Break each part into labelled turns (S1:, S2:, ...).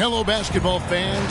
S1: Hello, basketball fans.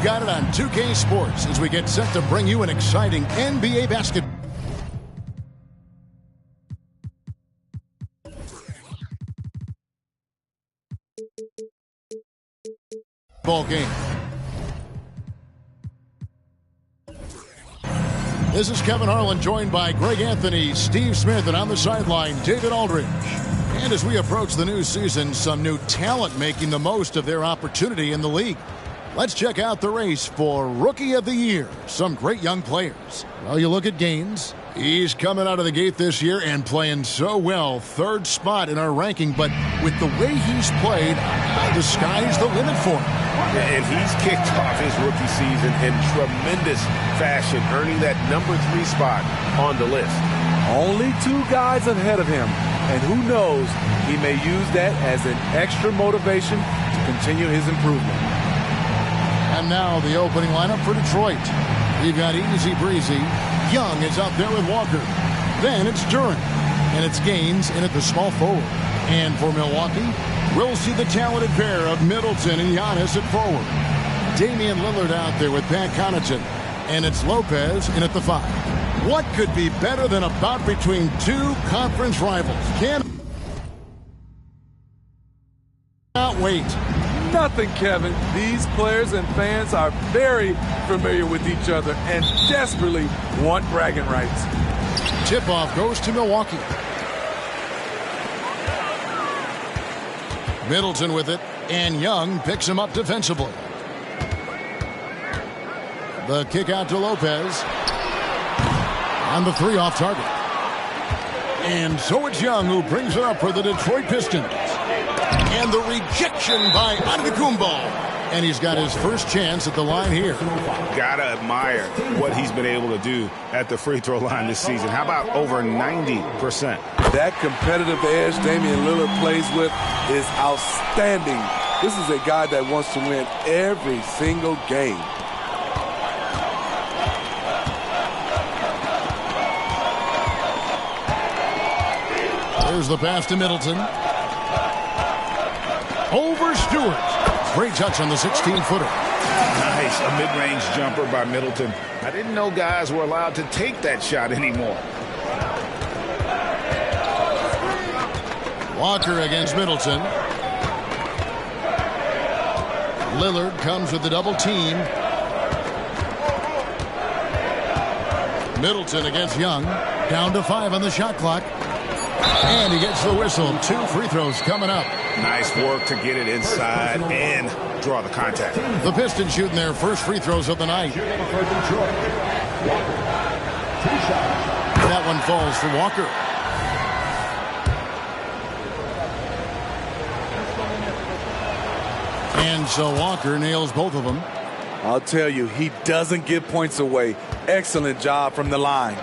S1: Got it on 2K Sports as we get set to bring you an exciting NBA basketball game. This is Kevin Harlan, joined by Greg Anthony, Steve Smith, and on the sideline, David Aldridge. And as we approach the new season, some new talent making the most of their opportunity in the league. Let's check out the race for Rookie of the Year. Some great young players. Well, you look at Gaines. He's coming out of the gate this year and playing so well. Third spot in our ranking, but with the way he's played, the sky's the limit for him.
S2: And he's kicked off his rookie season in tremendous fashion, earning that #3 spot on the list.
S3: Only 2 guys ahead of him, and who knows, he may use that as an extra motivation to continue his improvement.
S1: And now the opening lineup for Detroit. You've got Easy Breezy. Young is out there with Walker. Then it's Duran. And it's Gaines in at the small forward. And for Milwaukee, we'll see the talented pair of Middleton and Giannis at forward. Damian Lillard out there with Pat Connaughton. And it's Lopez in at the 5. What could be better than a bout between 2 conference rivals? Cannot wait.
S3: Nothing, Kevin. These players and fans are very familiar with each other and desperately want bragging rights.
S1: Tip-off goes to Milwaukee. Middleton with it, and Young picks him up defensively. The kick out to Lopez. And the 3 off target. And so it's Young who brings it up for the Detroit Pistons. And the rejection by Antetokounmpo. And he's got his first chance at the line here.
S2: Gotta admire what he's been able to do at the free throw line this season. How about over 90%?
S3: That competitive edge Damian Lillard plays with is outstanding. This is a guy that wants to win every single game.
S1: There's the pass to Middleton. Over Stewart. Great touch on the 16-footer.
S2: Nice, a mid-range jumper by Middleton. I didn't know guys were allowed to take that shot anymore.
S1: Walker against Middleton. Lillard comes with the double team. Middleton against Young. Down to 5 on the shot clock. And he gets the whistle. 2 free throws coming up.
S2: Nice work to get it inside and draw the contact.
S1: The Pistons shooting their first free throws of the night. That one falls for Walker. And so Walker nails both of them.
S3: I'll tell you, he doesn't give points away. Excellent job from the line.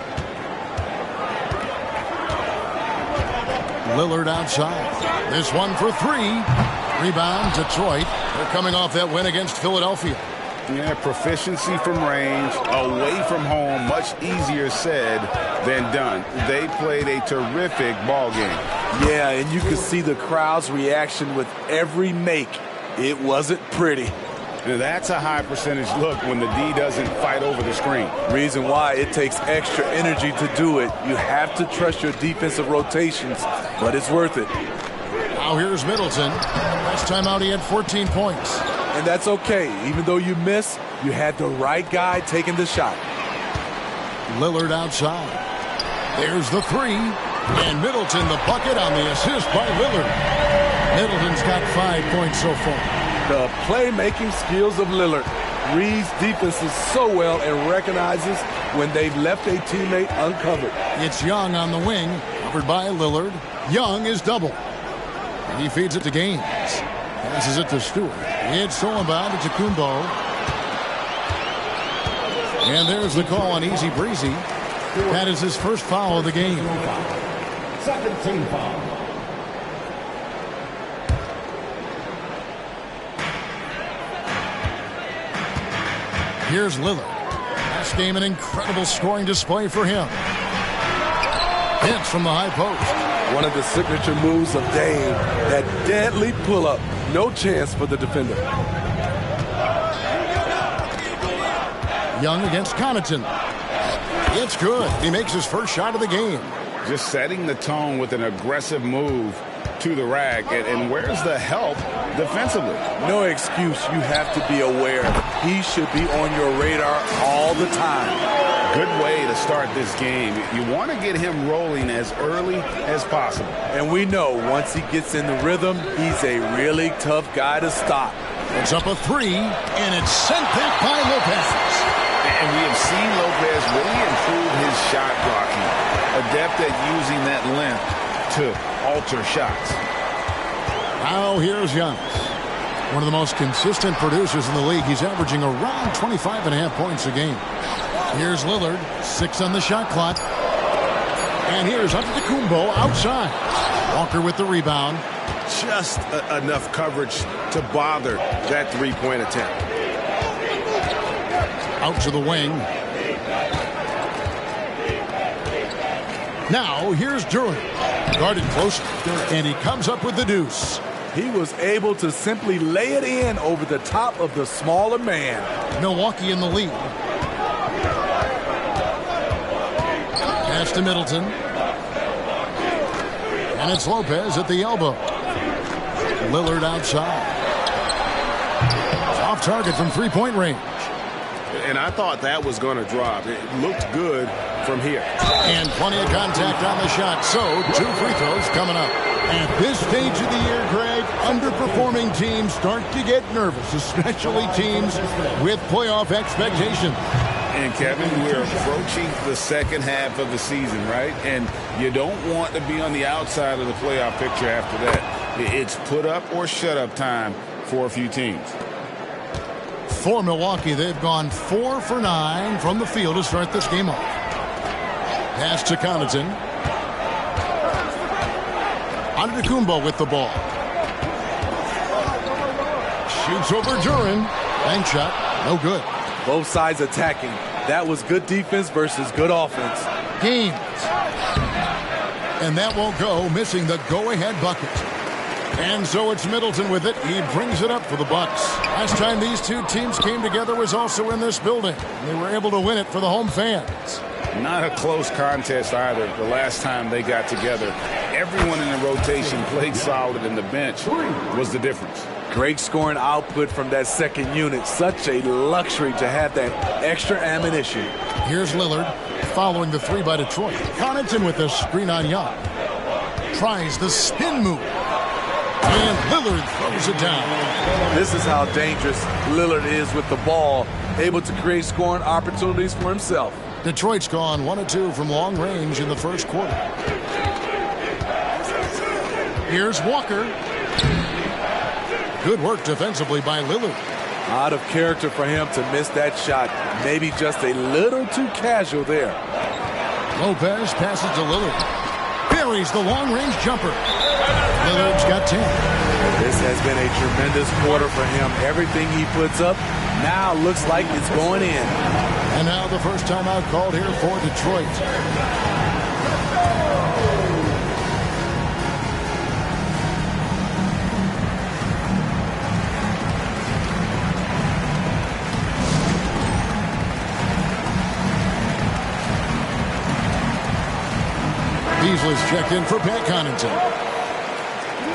S1: Lillard outside. This one for 3. Rebound, Detroit. They're coming off that win against Philadelphia.
S2: Yeah, proficiency from range, away from home, much easier said than done. They played a terrific ball game.
S3: Yeah, and you could see the crowd's reaction with every make. It wasn't pretty.
S2: Now that's a high percentage look when the D doesn't fight over the screen.
S3: Reason why it takes extra energy to do it. You have to trust your defensive rotations, but it's worth it.
S1: Now here's Middleton. Last time out he had 14 points.
S3: And that's okay. Even though you miss, you had the right guy taking the shot.
S1: Lillard outside. There's the 3. And Middleton the bucket on the assist by Lillard. Middleton's got 5 points so far.
S3: The playmaking skills of Lillard. Reads defenses so well and recognizes when they've left a teammate uncovered.
S1: It's Young on the wing, covered by Lillard. Young is double. He feeds it to Gaines. Passes it to Stewart. It's stolen by Antetokounmpo. And there's the call on Easy Breezy. That is his first foul of the game.
S4: Second team foul.
S1: Here's Lillard. Last game, an incredible scoring display for him. Hits from the high post.
S3: One of the signature moves of Dame, that deadly pull-up. No chance for the defender.
S1: Young against Connaughton. It's good. He makes his first shot of the game.
S2: Just setting the tone with an aggressive move to the rack. And where's the help defensively?
S3: No excuse. You have to be aware. He should be on your radar all the time.
S2: Good way to start this game. You want to get him rolling as early as possible.
S3: And we know once he gets in the rhythm, he's a really tough guy to stop.
S1: It's up a 3, and it's sent back by Lopez.
S2: And we have seen Lopez really improve his shot blocking. Adept at using that length to alter shots.
S1: Now here's Young. One of the most consistent producers in the league. He's averaging around 25.5 points a game. Here's Lillard, 6 on the shot clock. And here's Antetokounmpo outside. Walker with the rebound.
S2: Just enough coverage to bother that three-point attempt.
S1: Out to the wing. Now here's Durant. Guarded closer. And he comes up with the deuce.
S3: He was able to simply lay it in over the top of the smaller man.
S1: Milwaukee in the lead. Pass to Middleton. And it's Lopez at the elbow. Lillard outside. Off target from three-point range.
S2: And I thought that was going to drop. It looked good from here.
S1: And plenty of contact on the shot. So 2 free throws coming up. At this stage of the year, Greg, underperforming teams start to get nervous, especially teams with playoff expectations.
S2: And, Kevin, we're approaching the second half of the season, right? And you don't want to be on the outside of the playoff picture after that. It's put up or shut up time for a few teams.
S1: For Milwaukee, they've gone 4 for 9 from the field to start this game off. Pass to Connaughton. Antetokounmpo with the ball. Shoots over Duran. Bank shot. No good.
S3: Both sides attacking. That was good defense versus good offense.
S1: Gaines. And that won't go, missing the go-ahead bucket. And so it's Middleton with it. He brings it up for the Bucks. Last time these two teams came together was also in this building. They were able to win it for the home fans.
S2: Not a close contest either the last time they got together. Everyone in the rotation played solid, and the bench was the difference.
S3: Great scoring output from that second unit. Such a luxury to have that extra ammunition.
S1: Here's Lillard following the three by Detroit. Connaughton with a screen on Young. Tries the spin move. And Lillard throws it down.
S3: This is how dangerous Lillard is with the ball. Able to create scoring opportunities for himself.
S1: Detroit's gone 1 of 2 from long range in the first quarter. Here's Walker. Good work defensively by Lillard.
S3: Out of character for him to miss that shot. Maybe just a little too casual there.
S1: Lopez passes to Lillard. Buries the long-range jumper. Lillard's got 10.
S3: This has been a tremendous quarter for him. Everything he puts up now looks like it's going in.
S1: And now the first timeout called here for Detroit. Beasley's checked in for Pat Connaughton.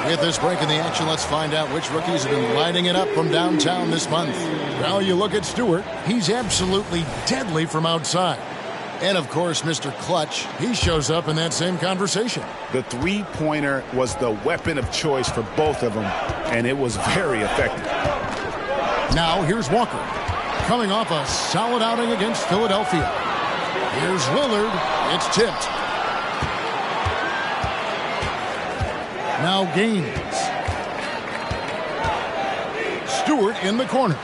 S1: With this break in the action, let's find out which rookies have been lighting it up from downtown this month. Well, you look at Stewart. He's absolutely deadly from outside. And, of course, Mr. Clutch, he shows up in that same conversation.
S2: The three-pointer was the weapon of choice for both of them, and it was very effective.
S1: Now, here's Walker, coming off a solid outing against Philadelphia. Here's Lillard. It's tipped. Now Gaines. Stewart in the corner.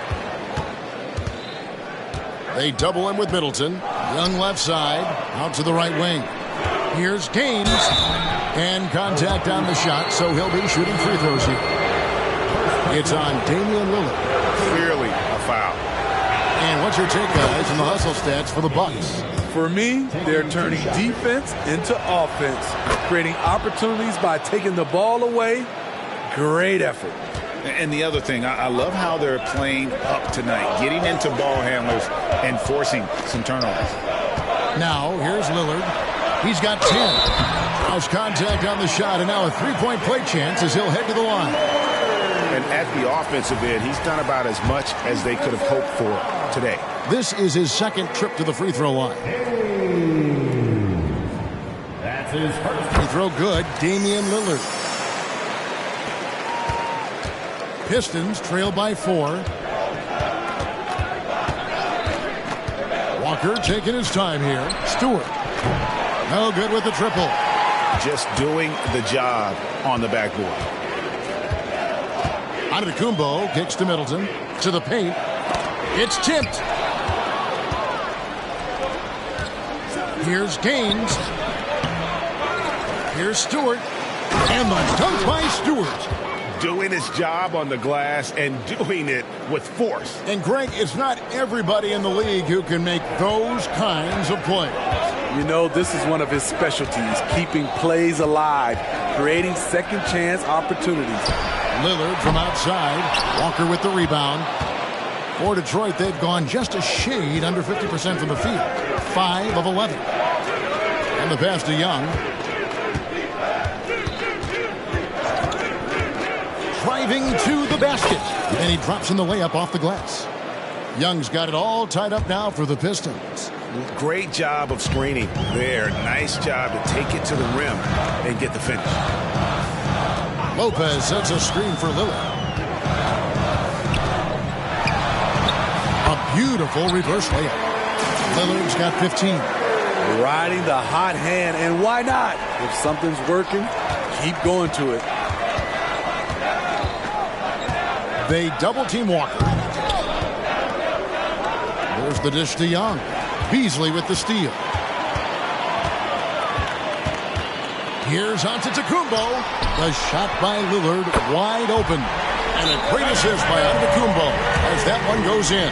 S1: They double him with Middleton. Young left side, out to the right wing. Here's Gaines. And contact on the shot, so he'll be shooting free throws here. It's on Damian Lillard.
S2: Clearly a foul.
S1: And what's your take, guys, on the hustle stats for the Bucks?
S3: For me, they're turning defense into offense, creating opportunities by taking the ball away. Great effort.
S2: And the other thing, I love how they're playing up tonight, getting into ball handlers and forcing some turnovers.
S1: Now, here's Lillard. He's got 10. Draws contact on the shot, and now a three-point play chance as he'll head to the line.
S2: And at the offensive end, he's done about as much as they could have hoped for today.
S1: This is his second trip to the free throw line.
S4: That's his first.
S1: Free throw good, Damian Lillard. Pistons trail by 4. Walker taking his time here. Stewart. No good with the triple.
S2: Just doing the job on the backboard.
S1: Antetokounmpo kicks to Middleton. To the paint. It's tipped. Here's Gaines. Here's Stewart. And the dunk by Stewart.
S2: Doing his job on the glass and doing it with force.
S1: And Greg, it's not everybody in the league who can make those kinds of plays.
S3: You know, this is one of his specialties, keeping plays alive, creating second chance opportunities.
S1: Lillard from outside. Walker with the rebound. For Detroit, they've gone just a shade under 50% from the field. 5 of 11. And the pass to Young. Driving to the basket. And he drops in the layup off the glass. Young's got it all tied up now for the Pistons.
S2: Great job of screening there. Nice job to take it to the rim and get the finish.
S1: Lopez sets a screen for Lillard. A beautiful reverse layup. Lillard's got 15.
S3: Riding the hot hand, and why not? If something's working, keep going to it.
S1: They double-team Walker. There's the dish to Young. Beasley with the steal. Here's Antetokounmpo. The shot by Lillard wide open. And a great assist by Antetokounmpo as that one goes in.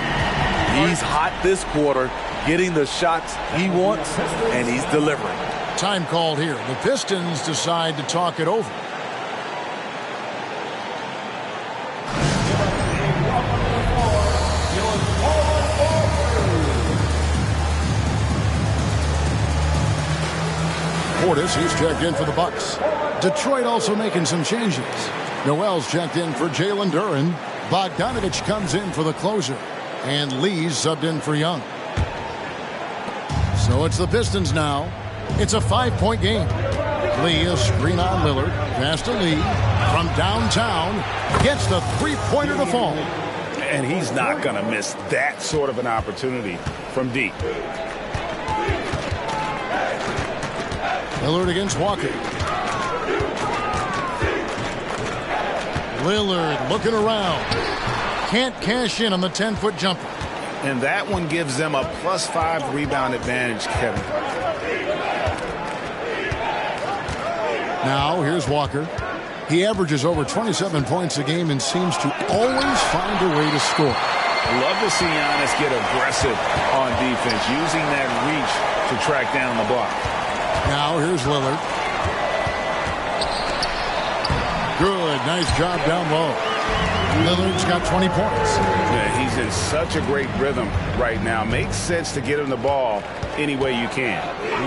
S3: He's hot this quarter, getting the shots he wants, and he's delivering.
S1: Time called here. The Pistons decide to talk it over. Portis, he's checked in for the Bucks. Detroit also making some changes. Noel's checked in for Jalen Duren. Bogdanovich comes in for the closer. And Lee's subbed in for Young. So it's the Pistons now. It's a 5-point game. Lee, a screen on Lillard. Pass to Lee. From downtown. Gets the three-pointer to fall.
S2: And he's not going to miss that sort of an opportunity from deep.
S1: Lillard against Walker. Lillard looking around. Can't cash in on the 10-foot jumper.
S2: And that one gives them a +5 rebound advantage, Kevin.
S1: Now, here's Walker. He averages over 27 points a game and seems to always find a way to score.
S2: Love to see Giannis get aggressive on defense, using that reach to track down the block.
S1: Now, here's Lillard. Good, nice job down low. Lillard's got 20 points.
S2: Yeah, he's in such a great rhythm right now. Makes sense to get him the ball any way you can.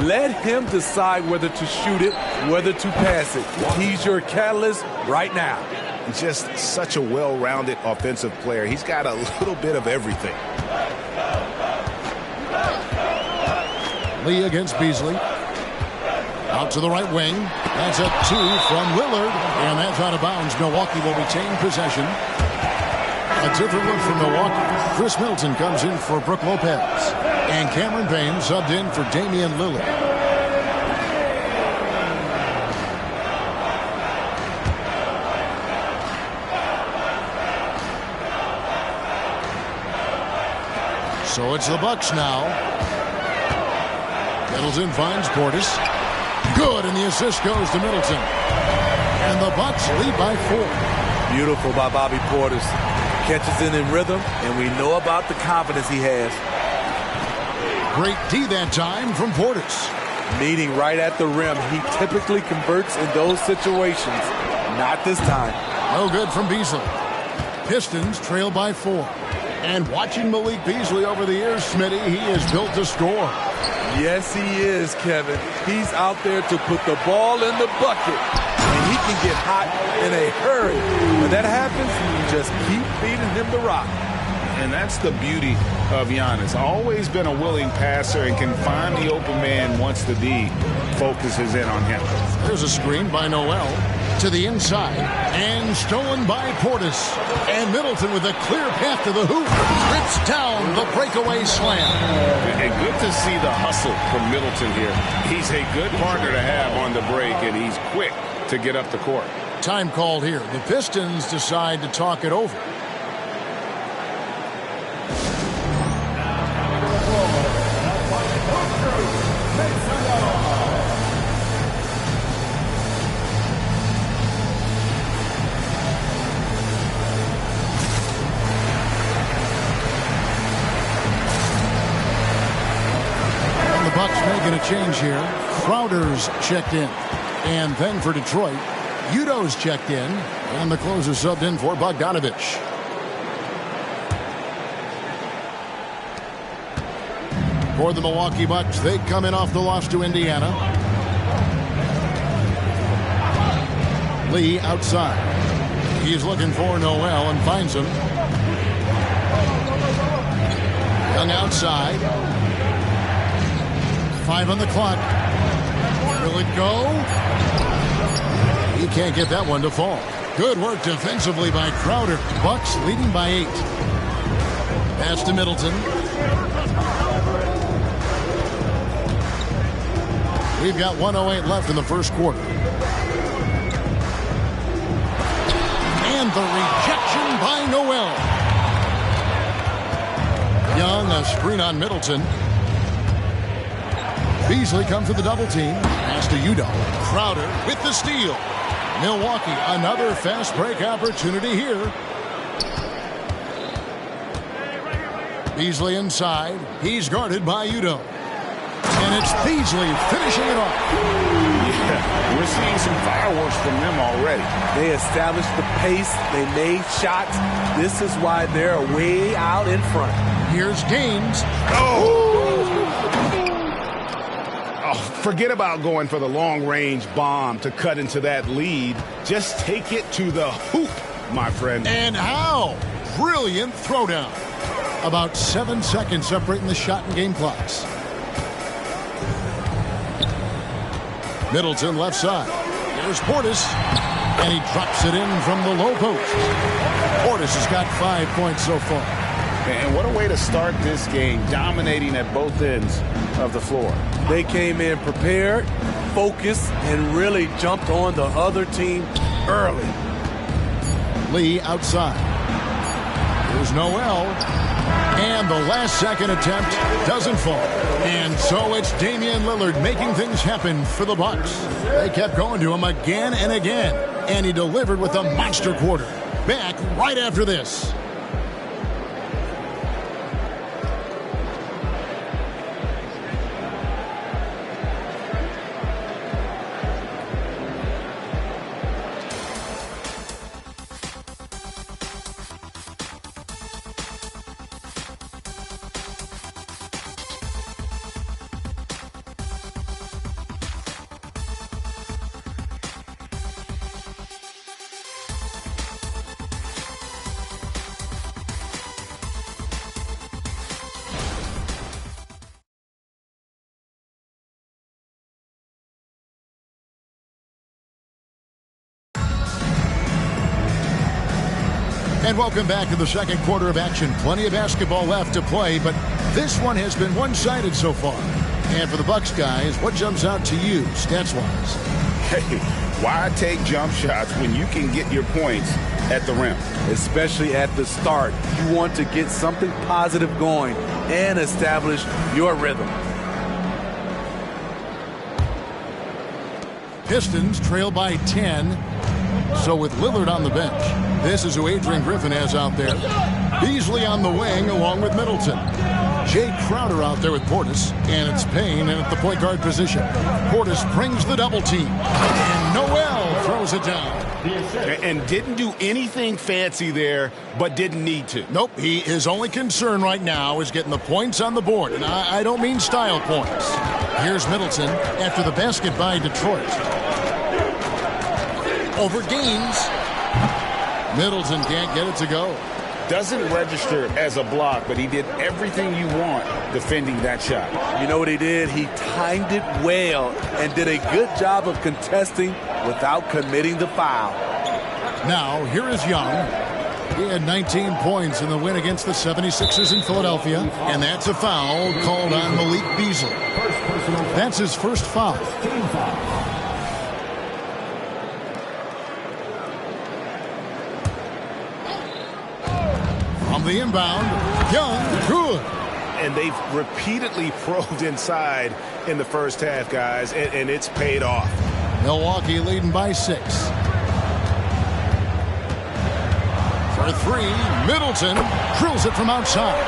S3: Let him decide whether to shoot it, whether to pass it. He's your catalyst right now.
S2: Just such a well-rounded offensive player. He's got a little bit of everything.
S1: Lee against Beasley. Out to the right wing. That's a 2 from Lillard. And that's out of bounds. Milwaukee will retain possession. A different look from Milwaukee. Chris Middleton comes in for Brook Lopez. And Cameron Payne subbed in for Damian Lillard. So it's the Bucks now. Middleton finds Portis. Good, and the assist goes to Middleton. And the Bucks lead by 4.
S3: Beautiful by Bobby Portis. Catches in rhythm, and we know about the confidence he has.
S1: Great D that time from Portis.
S3: Meeting right at the rim. He typically converts in those situations. Not this time.
S1: No good from Beasley. Pistons trail by 4. And watching Malik Beasley over the years, Smitty, he is built to score.
S3: Yes, he is, Kevin. He's out there to put the ball in the bucket. And he can get hot in a hurry. When that happens, you just keep feeding him the rock.
S2: And that's the beauty of Giannis. Always been a willing passer and can find the open man once the D focuses in on him.
S1: There's a screen by Noel to the inside and stolen by Portis. And Middleton with a clear path to the hoop. Rips down the breakaway slam.
S2: And good to see the hustle from Middleton here. He's a good partner to have on the break, and he's quick to get up the court.
S1: Time called here. The Pistons decide to talk it over. Bucks making a change here. Crowder's checked in. And then for Detroit, Udo's checked in. And the closer subbed in for Bogdanovich. For the Milwaukee Bucks, they come in off the loss to Indiana. Lee outside. He's looking for Noel and finds him. Young outside. 5 on the clock. Will it go? He can't get that one to fall. Good work defensively by Crowder. Bucks leading by 8. Pass to Middleton. We've got 1:08 left in the first quarter. And the rejection by Noel. Young, a screen on Middleton. Beasley comes with the double team. Pass to Udo. Crowder with the steal. Milwaukee, another fast break opportunity here. Beasley inside. He's guarded by Udo. And it's Beasley finishing it off.
S2: Yeah, we're seeing some fireworks from them already.
S3: They established the pace. They made shots. This is why they're way out in front.
S1: Here's Gaines.
S2: Oh, forget about going for the long-range bomb to cut into that lead. Just take it to the hoop, my friend.
S1: And how? Brilliant throwdown. About 7 seconds separating the shot and game clocks. Middleton left side. There's Portis. And he drops it in from the low post. Portis has got 5 points so far.
S2: And what a way to start this game, dominating at both ends of the floor.
S3: They came in prepared, focused, and really jumped on the other team early.
S1: Lee outside. There's Noel. And the last second attempt doesn't fall. And so it's Damian Lillard making things happen for the Bucks. They kept going to him again and again. And he delivered with a monster quarter. Back right after this. And welcome back to the second quarter of action. Plenty of basketball left to play, but this one has been one-sided so far. And for the Bucks guys, what jumps out to you, stats-wise?
S2: Hey, why take jump shots when you can get your points at the rim?
S3: Especially at the start. You want to get something positive going and establish your rhythm.
S1: Pistons trail by 10. So with Lillard on the bench, this is who Adrian Griffin has out there. Beasley on the wing along with Middleton. Jay Crowder out there with Portis, and it's Payne in at the point guard position. Portis brings the double team, and Noel throws it down.
S2: And didn't do anything fancy there, but didn't need to.
S1: Nope, his only concern right now is getting the points on the board, and I don't mean style points. Here's Middleton after the basket by Detroit. Over Gaines. Middleton can't get it to go.
S2: Doesn't register as a block, but he did everything you want defending that shot.
S3: You know what he did? He timed it well and did a good job of contesting without committing the foul.
S1: Now, here is Young. He had 19 points in the win against the 76ers in Philadelphia, and that's a foul called on Malik Beasley. That's his first foul. The inbound, Young, good.
S2: And they've repeatedly probed inside in the first half, guys, and it's paid off.
S1: Milwaukee leading by 6. For 3, Middleton drills it from outside.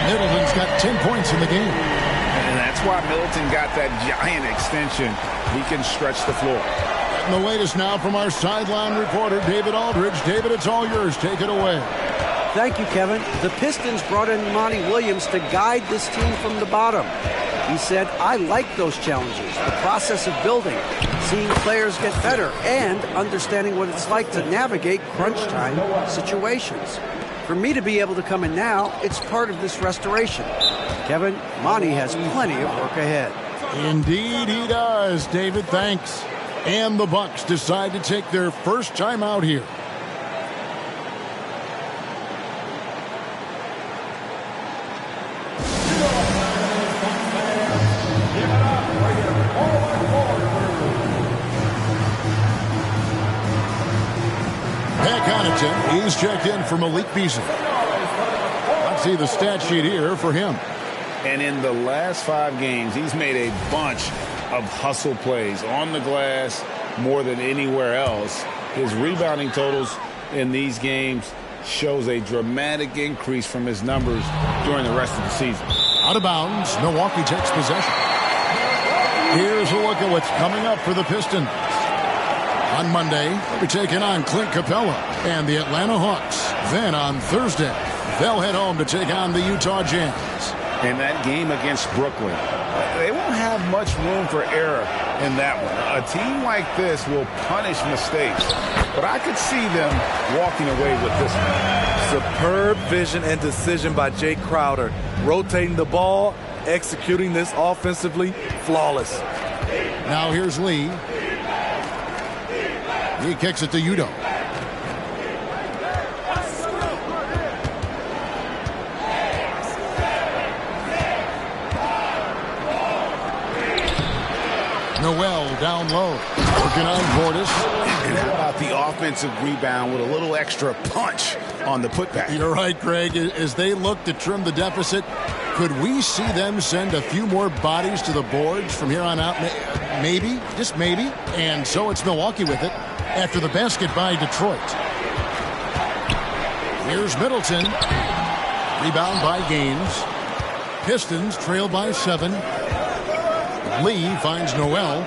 S1: Middleton's got 10 points in the game.
S2: And that's why Middleton got that giant extension. He can stretch the floor.
S1: And the latest now from our sideline reporter, David Aldridge. David, it's all yours. Take it away.
S5: Thank you, Kevin. The Pistons brought in Monty Williams to guide this team from the bottom. He said, I like those challenges, the process of building, seeing players get better, and understanding what it's like to navigate crunch time situations. For me to be able to come in now, it's part of this restoration. Kevin, Monty has plenty of work ahead.
S1: Indeed he does, David. Thanks. And the Bucks decide to take their first time out here. Pat Connaughton, he's checked in for Malik Beasley. Let's see the stat sheet here for him.
S2: And in the last 5 games, he's made a bunch of hustle plays on the glass more than anywhere else. His rebounding totals in these games shows a dramatic increase from his numbers during the rest of the season.
S1: Out of bounds, Milwaukee takes possession. Here's a look at what's coming up for the Pistons. On Monday, they'll be taking on Clint Capella and the Atlanta Hawks. Then on Thursday, they'll head home to take on the Utah Jazz.
S2: In that game against Brooklyn, they won't have much room for error in that one. A team like this will punish mistakes, but I could see them walking away with this one.
S3: Superb vision and decision by Jay Crowder. Rotating the ball, executing this offensively, flawless.
S1: Now here's Lee. He kicks it to Udo. Noel down low. Working on Portis.
S2: And how about the offensive rebound with a little extra punch on the putback?
S1: You're right, Craig. As they look to trim the deficit, could we see them send a few more bodies to the boards from here on out? Maybe, just maybe. And so it's Milwaukee with it after the basket by Detroit. Here's Middleton. Rebound by Gaines. Pistons trail by 7. Lee finds Noel.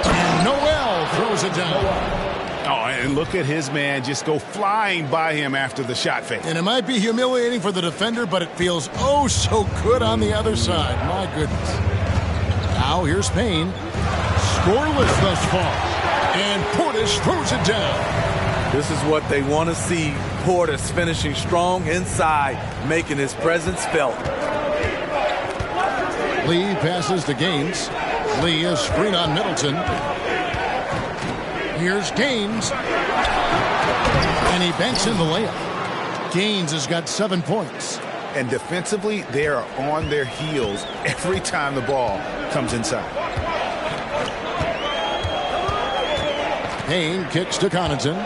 S1: And Noel throws it down.
S2: Oh, and look at his man just go flying by him after the shot fake.
S1: And it might be humiliating for the defender, but it feels oh so good on the other side. My goodness. Now here's Payne. Scoreless thus far. And Portis throws it down.
S3: This is what they want to see. Portis finishing strong inside, making his presence felt.
S1: Lee passes to Gaines. Lee is screen on Middleton. Here's Gaines. And he banks in the layup. Gaines has got 7 points.
S2: And defensively, they are on their heels every time the ball comes inside.
S1: Payne kicks to Connaughton.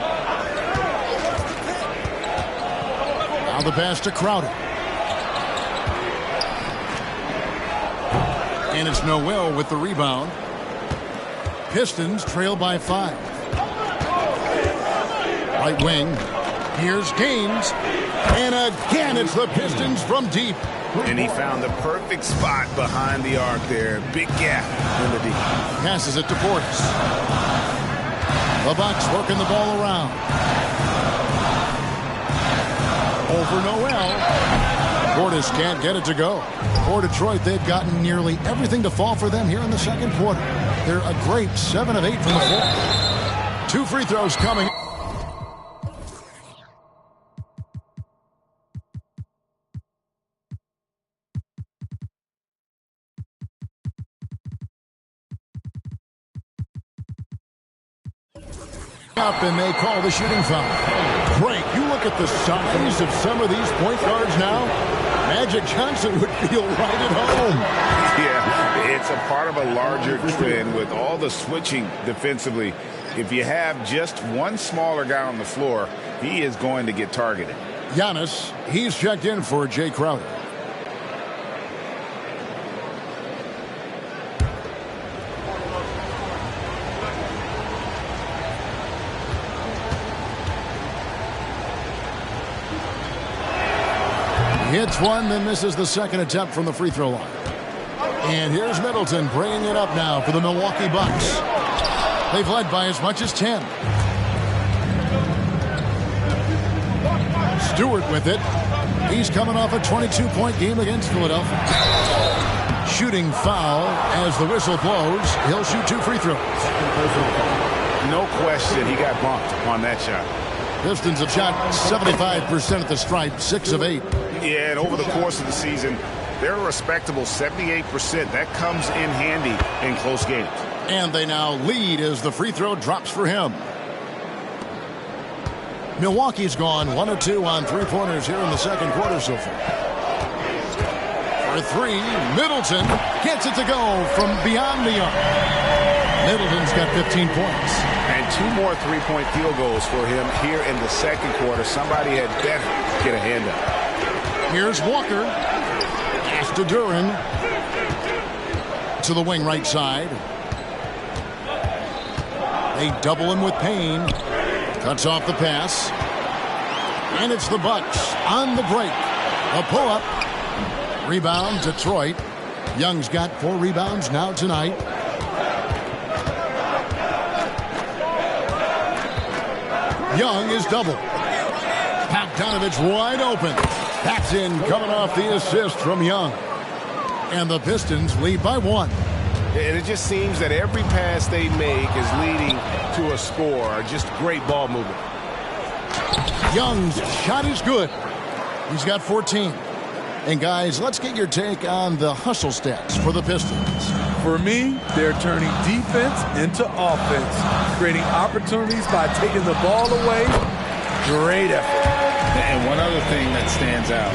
S1: Now the pass to Crowder. And it's Noel with the rebound. Pistons trail by 5. Right wing. Here's Gaines. And again, it's the Pistons from deep.
S2: And he found the perfect spot behind the arc there. Big gap in the deep.
S1: Passes it to Portis. The Bucks working the ball around. Over Noel. Portis can't get it to go. For Detroit, they've gotten nearly everything to fall for them here in the second quarter. They're a great 7 of 8 from the floor. 2 free throws coming. Up and they call the shooting foul. Great. You look at the size of some of these point guards now. Magic Johnson would feel right at home.
S2: Yeah, it's a part of a larger trend with all the switching defensively. If you have just one smaller guy on the floor, he is going to get targeted.
S1: Giannis, he's checked in for Jay Crowder. Hits one, then misses the second attempt from the free throw line. And here's Middleton bringing it up now for the Milwaukee Bucks. They've led by as much as 10. Stewart with it. He's coming off a 22-point game against Philadelphia. Shooting foul as the whistle blows. He'll shoot 2 free throws.
S2: No question he got bumped on that shot.
S1: Pistons have shot 75% at the stripe, 6 of 8.
S2: Yeah, and over the course of the season, they're a respectable 78%. That comes in handy in close games.
S1: And they now lead as the free throw drops for him. Milwaukee's gone 1 of 2 on 3-pointers here in the second quarter so far. For 3, Middleton gets it to go from beyond the arc. Middleton's got 15 points.
S2: And 2 more three-point field goals for him here in the second quarter. Somebody had better get a hand up.
S1: Here's Walker. Pass to Duran. To the wing right side. They double him with Payne. Cuts off the pass. And it's the Bucks on the break. A pull-up. Rebound, Detroit. Young's got 4 rebounds now tonight. Young is double. Bogdanovich wide open. That's in, coming off the assist from Young. And the Pistons lead by 1.
S6: And it just seems that every pass they make is leading to a score. Just great ball movement.
S1: Young's shot is good. He's got 14. And guys, let's get your take on the hustle stats for the Pistons.
S3: For me, they're turning defense into offense, creating opportunities by taking the ball away. Great effort.
S2: And one other thing that stands out,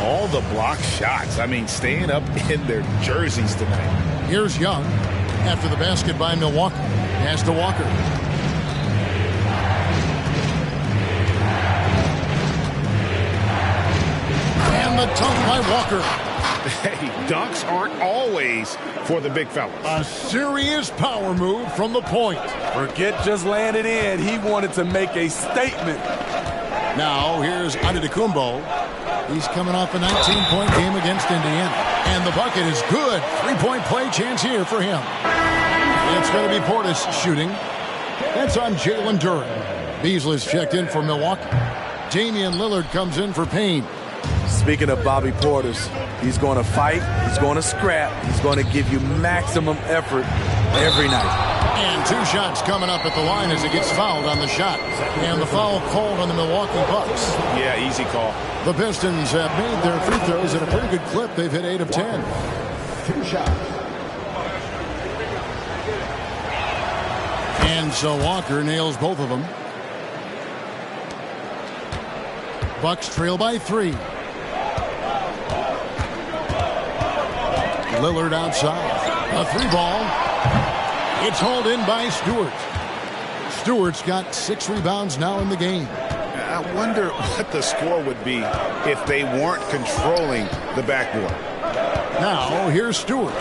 S2: all the block shots. I mean, staying up in their jerseys tonight.
S1: Here's Young after the basket by Milwaukee. Pass to Walker. And the dunk by Walker.
S2: Hey, dunks aren't always for the big fellas.
S1: A serious power move from the point.
S3: Forget just laying it in. He wanted to make a statement.
S1: Now here's Antetokounmpo. He's coming off a 19-point game against Indiana. And the bucket is good. 3-point play chance here for him. It's going to be Portis shooting. That's on Jalen Duran. Beasley's checked in for Milwaukee. Damian Lillard comes in for Payne.
S3: Speaking of Bobby Portis, he's going to fight, he's going to scrap, he's going to give you maximum effort every night.
S1: And 2 shots coming up at the line as he gets fouled on the shot. And the foul called on the Milwaukee Bucks.
S2: Yeah, easy call.
S1: The Pistons have made their free throws at a pretty good clip. They've hit 8 of 10.
S4: 2 shots.
S1: And so Walker nails both of them. Bucks trail by 3. Lillard outside. A 3-ball. It's hauled in by Stewart. Stewart's got 6 rebounds now in the game.
S2: I wonder what the score would be if they weren't controlling the backboard.
S1: Now, here's Stewart.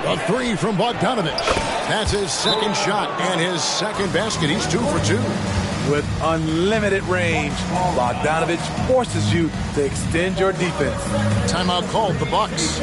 S1: A 3 from Bogdanovich. That's his second shot and his second basket. He's 2 for 2.
S3: With unlimited range, Bogdanovich forces you to extend your defense.
S1: Timeout called, the Bucks.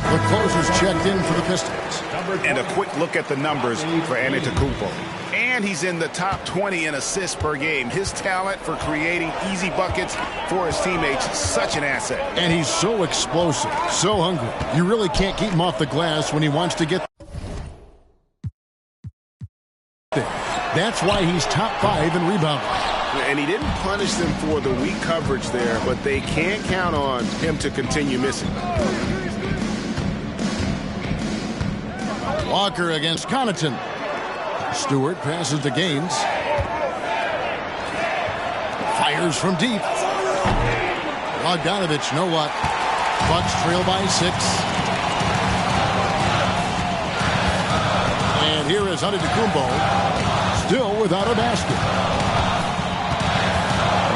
S1: The closer's checked in for the Pistons.
S2: And a quick look at the numbers for Antetokounmpo. And he's in the top 20 in assists per game. His talent for creating easy buckets for his teammates is such an asset.
S1: And he's so explosive, so hungry. You really can't keep him off the glass when he wants to get. That's why he's top 5 in rebounding.
S6: And he didn't punish them for the weak coverage there, but they can't count on him to continue missing.
S1: Walker against Connaughton. Stewart passes to Gaines. Fires from deep. Bogdanovich, no luck. Bucks trail by 6. And here is Antetokounmpo, still without a basket.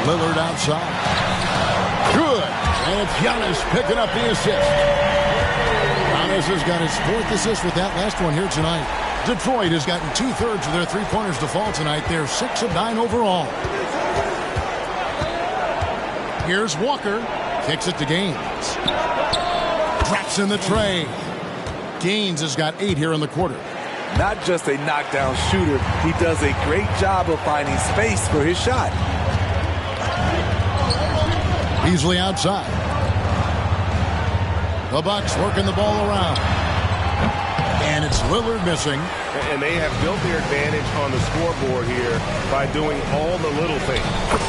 S1: Lillard outside. Good. And it's Giannis picking up the assist. Giannis has got his 4th assist with that last one here tonight. Detroit has gotten 2/3 of their three-pointers to fall tonight. They're 6 of 9 overall. Here's Walker. Kicks it to Gaines. Drops in the tray. Gaines has got 8 here in the quarter.
S3: Not just a knockdown shooter, he does a great job of finding space for his shot.
S1: Beasley outside. The Bucks working the ball around. And it's Lillard missing.
S6: And they have built their advantage on the scoreboard here by doing all the little things.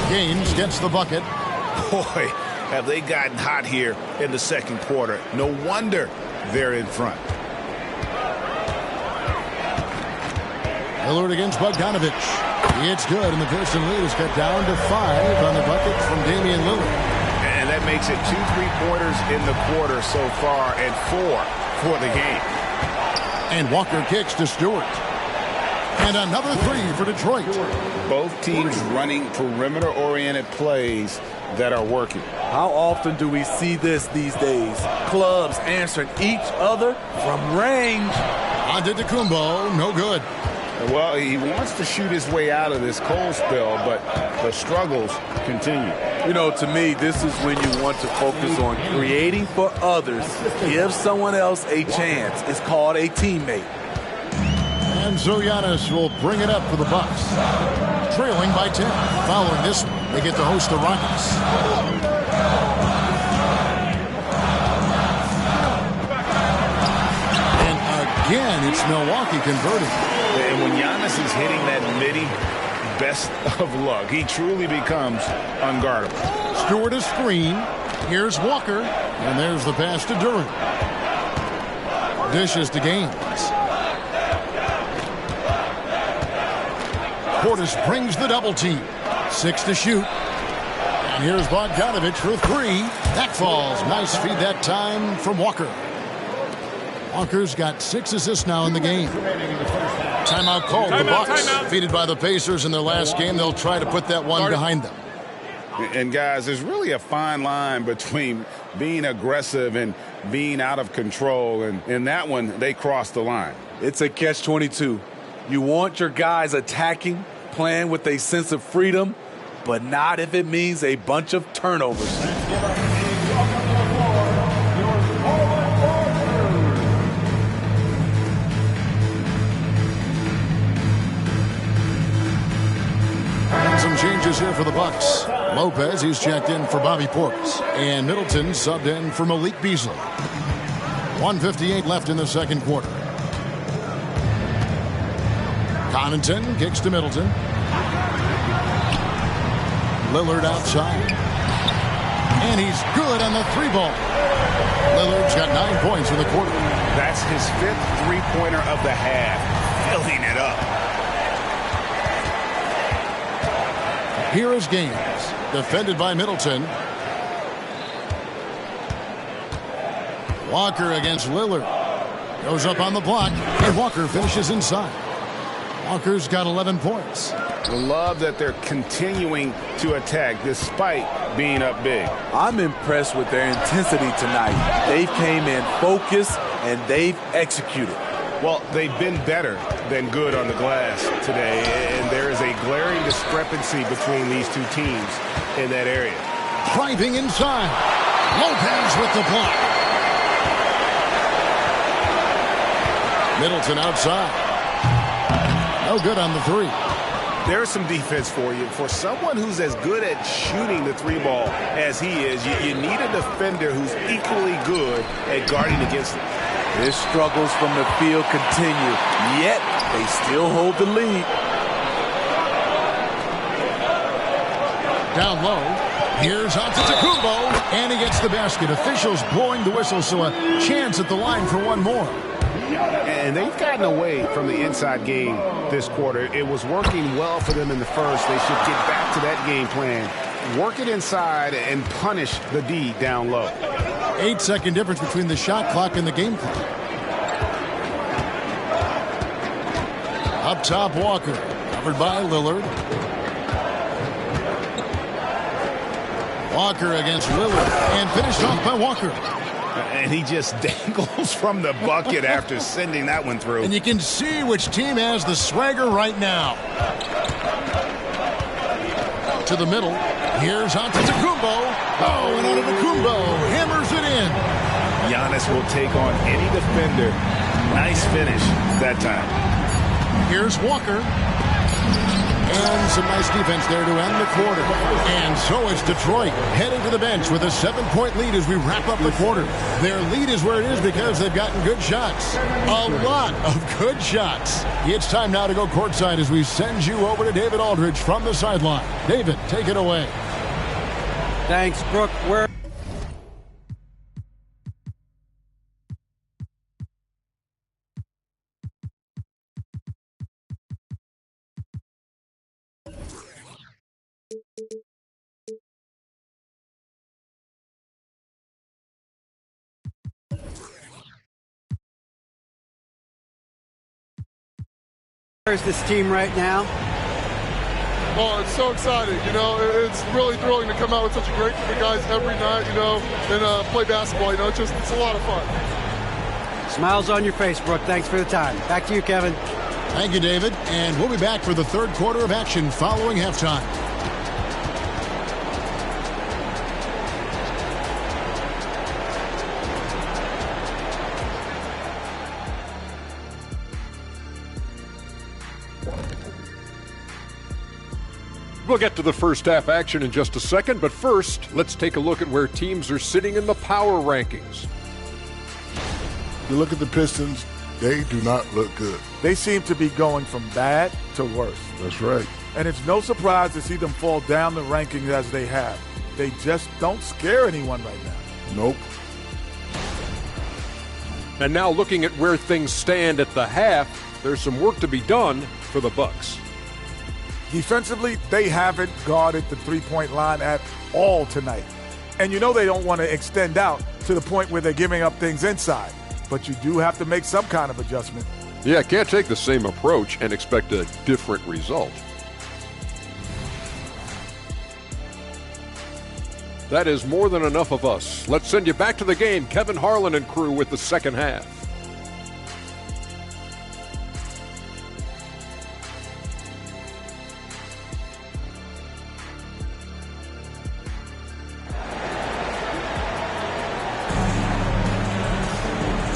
S1: Gaines gets the bucket.
S2: Boy, have they gotten hot here in the second quarter. No wonder they're in front.
S1: Lillard against Bogdanovic. It's good, and the Pistons lead is cut down to 5 on the bucket from Damian Lillard.
S2: And that makes it 2 3-pointers in the quarter so far and 4 for the game.
S1: And Walker kicks to Stewart. And another 3 for Detroit.
S2: Both teams running perimeter-oriented plays that are working.
S3: How often do we see this these days? Clubs answering each other from range.
S1: Antetokounmpo, no good.
S2: Well, he wants to shoot his way out of this cold spell, but the struggles continue.
S3: You know, to me, this is when you want to focus on creating for others. Give someone else a chance. It's called a teammate.
S1: And so Giannis will bring it up for the Bucks. Trailing by 10. Following this one, they get to host the Rockets. And again, it's Milwaukee converting.
S2: And when Giannis is hitting that midi, best of luck. He truly becomes unguardable.
S1: Stewart a screen. Here's Walker. And there's the pass to Durant. Dishes to Gaines. Portis brings the double team. 6 to shoot. And here's Bogdanovic for 3. That falls. Nice feed that time from Walker. Walker's got 6 assists now in the game. Timeout called. The Bucks defeated by the Pacers in their last game. They'll try to put that one behind them.
S2: And guys, there's really a fine line between being aggressive and being out of control. And in that one, they crossed the line.
S3: It's a catch-22. You want your guys attacking, playing with a sense of freedom, but not if it means a bunch of turnovers.
S1: Some changes here for the Bucks. Lopez, he's checked in for Bobby Portis. And Middleton subbed in for Malik Beasley. 1:58 left in the second quarter. Connaughton kicks to Middleton. Lillard outside. And he's good on the 3-ball. Lillard's got 9 points in the quarter.
S2: That's his 5th three-pointer of the half. Filling it up.
S1: Here is Gaines, defended by Middleton. Walker against Lillard. Goes up on the block, and Walker finishes inside. Walker's got 11 points.
S2: Love that they're continuing to attack despite being up big.
S3: I'm impressed with their intensity tonight. They came in focused, and they've executed.
S2: Well, they've been better than good on the glass today, and there is a glaring discrepancy between these two teams in that area.
S1: Driving inside. Lopez with the block. Middleton outside. No good on the 3.
S2: There's some defense for you. For someone who's as good at shooting the 3-ball as he is, you need a defender who's equally good at guarding against it.
S3: His struggles from the field continue, yet they still hold the lead.
S1: Down low. Here's Antetokounmpo, and he gets the basket. Officials blowing the whistle, so a chance at the line for one more.
S6: And they've gotten away from the inside game this quarter. It was working well for them in the first. They should get back to that game plan. Work it inside and punish the D down low.
S1: 8-second difference between the shot clock and the game clock. Up top, Walker. Covered by Lillard. Walker against Lillard. And finished off by Walker.
S2: And he just dangles from the bucket after sending that one through.
S1: And you can see which team has the swagger right now. To the middle. Here's Antetokounmpo.
S2: press will take on any defender. Nice finish that time.
S1: Here's Walker. And some nice defense there to end the quarter. And so is Detroit heading to the bench with a 7-point lead as we wrap up the quarter. Their lead is where it is because they've gotten good shots. A lot of good shots. It's time now to go courtside as we send you over to David Aldridge from the sideline. David, take it away.
S5: Thanks, Brooke. Where's this team right now?
S7: Oh, it's so exciting. You know, it's really thrilling to come out with such a great group of guys every night, you know, and play basketball. You know, it's a lot of fun.
S5: Smiles on your face, Brooke. Thanks for the time. Back to you, Kevin.
S1: Thank you, David. And we'll be back for the third quarter of action following halftime.
S8: We'll get to the first half action in just a second, but first, let's take a look at where teams are sitting in the power rankings.
S9: You look at the Pistons, they do not look good.
S3: They seem to be going from bad to worse.
S9: That's right.
S3: And it's no surprise to see them fall down the rankings as they have. They just don't scare anyone right now.
S9: Nope.
S8: And now looking at where things stand at the half, there's some work to be done for the Bucks.
S3: Defensively, they haven't guarded the three-point line at all tonight. And you know they don't want to extend out to the point where they're giving up things inside. But you do have to make some kind of adjustment.
S8: Yeah, can't take the same approach and expect a different result. That is more than enough of us. Let's send you back to the game. Kevin Harlan and crew with the second half.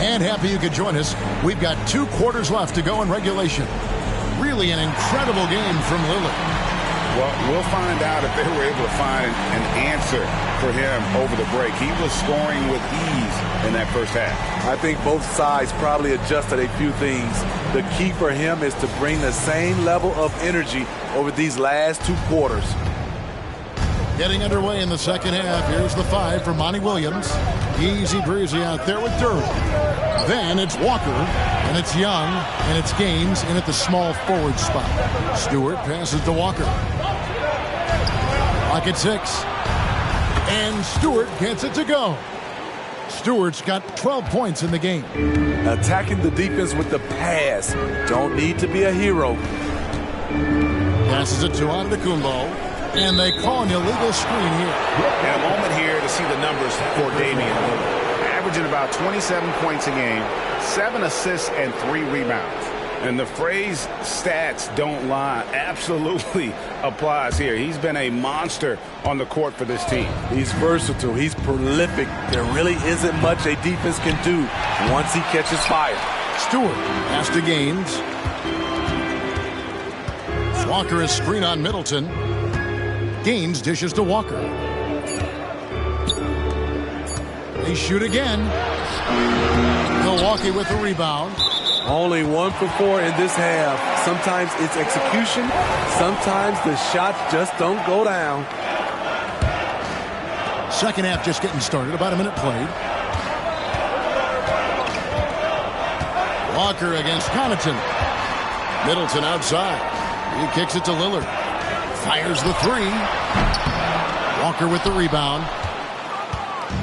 S1: And happy you could join us. We've got 2 quarters left to go in regulation. Really an incredible game from Lillard.
S2: Well, we'll find out if they were able to find an answer for him over the break. He was scoring with ease in that first half.
S3: I think both sides probably adjusted a few things. The key for him is to bring the same level of energy over these last 2 quarters.
S1: Getting underway in the second half. Here's the 5 for Monty Williams. Easy breezy out there with Durham. Then it's Walker, and it's Young, and it's Gaines in at the small forward spot. Stewart passes to Walker. Clock at 6. And Stewart gets it to go. Stewart's got 12 points in the game.
S3: Attacking the defense with the pass. Don't need to be a hero.
S1: Passes it to Antetokounmpo. And they call an illegal screen here.
S6: And a moment here to see the numbers for Damian Lillard. Averaging about 27 points a game, 7 assists, and 3 rebounds.
S2: And the phrase stats don't lie absolutely applies here. He's been a monster on the court for this team.
S3: He's versatile. He's prolific. There really isn't much a defense can do once he catches fire.
S1: Stewart pass to Gaines. Walker is screen on Middleton. Gaines dishes to Walker. They shoot again. Milwaukee with the rebound.
S3: Only 1 for 4 in this half. Sometimes it's execution. Sometimes the shots just don't go down.
S1: Second half just getting started. About a minute played. Walker against Connaughton. Middleton outside. He kicks it to Lillard. Fires the 3. Walker with the rebound.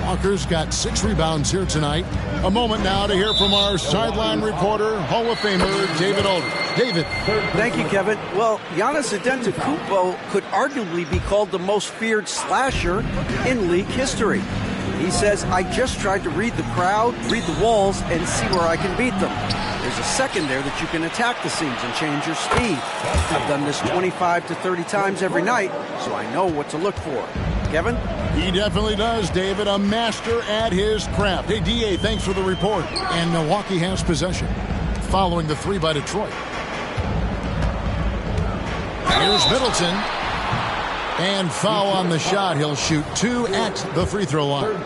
S1: Walker's got 6 rebounds here tonight. A moment now to hear from our sideline reporter, Hall of Famer David Aldridge. David.
S5: Thank you, Kevin. Well, Giannis Antetokounmpo could arguably be called the most feared slasher in league history. He says, I just tried to read the crowd, read the walls, and see where I can beat them. There's a second there that you can attack the seams and change your speed. I've done this 25 to 30 times every night, so I know what to look for. Kevin?
S1: He definitely does, David. A master at his craft. Hey, D.A., thanks for the report. And Milwaukee has possession following the three by Detroit. Here's Middleton. And foul on the shot. He'll shoot 2 at the free throw line.
S2: A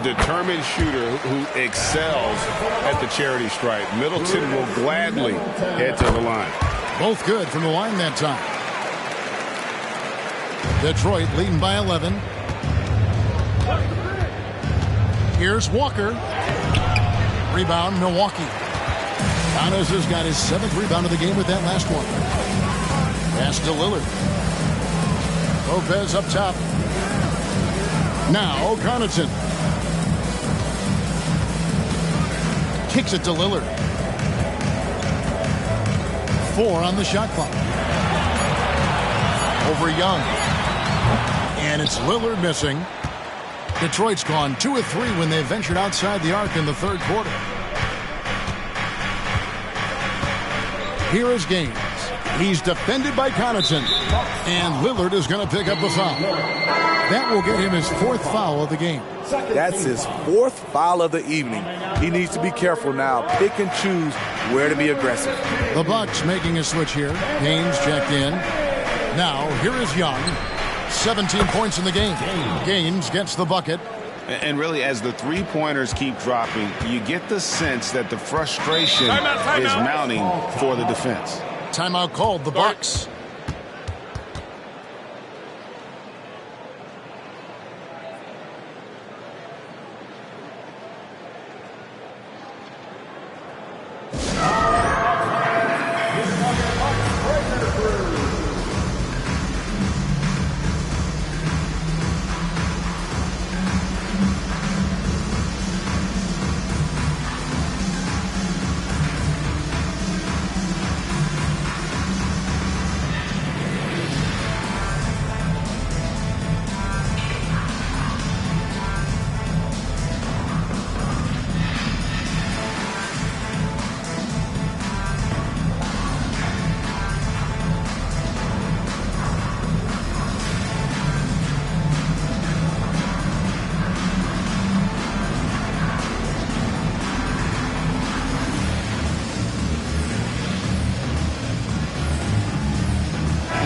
S2: determined shooter who excels at the charity stripe. Middleton will gladly head to the line.
S1: Both good from the line that time. Detroit leading by 11. Here's Walker. Rebound, Milwaukee. Giannis has got his 7th rebound of the game with that last one. Pass to Lillard. Lopez up top. Now Connaughton. Kicks it to Lillard. 4 on the shot clock. Over Young. And it's Lillard missing. Detroit's gone 2 of 3 when they ventured outside the arc in the third quarter. Here is Gaines. He's defended by Connaughton. And Lillard is going to pick up the foul. That will get him his 4th foul of the game.
S3: That's his 4th foul of the evening. He needs to be careful now. Pick and choose where to be aggressive.
S1: The Bucks making a switch here. Gaines checked in. Now, here is Young. 17 points in the game. Gaines gets the bucket.
S2: And really, as the three-pointers keep dropping, you get the sense that the frustration is mounting for the defense.
S1: Timeout called, the Bucks.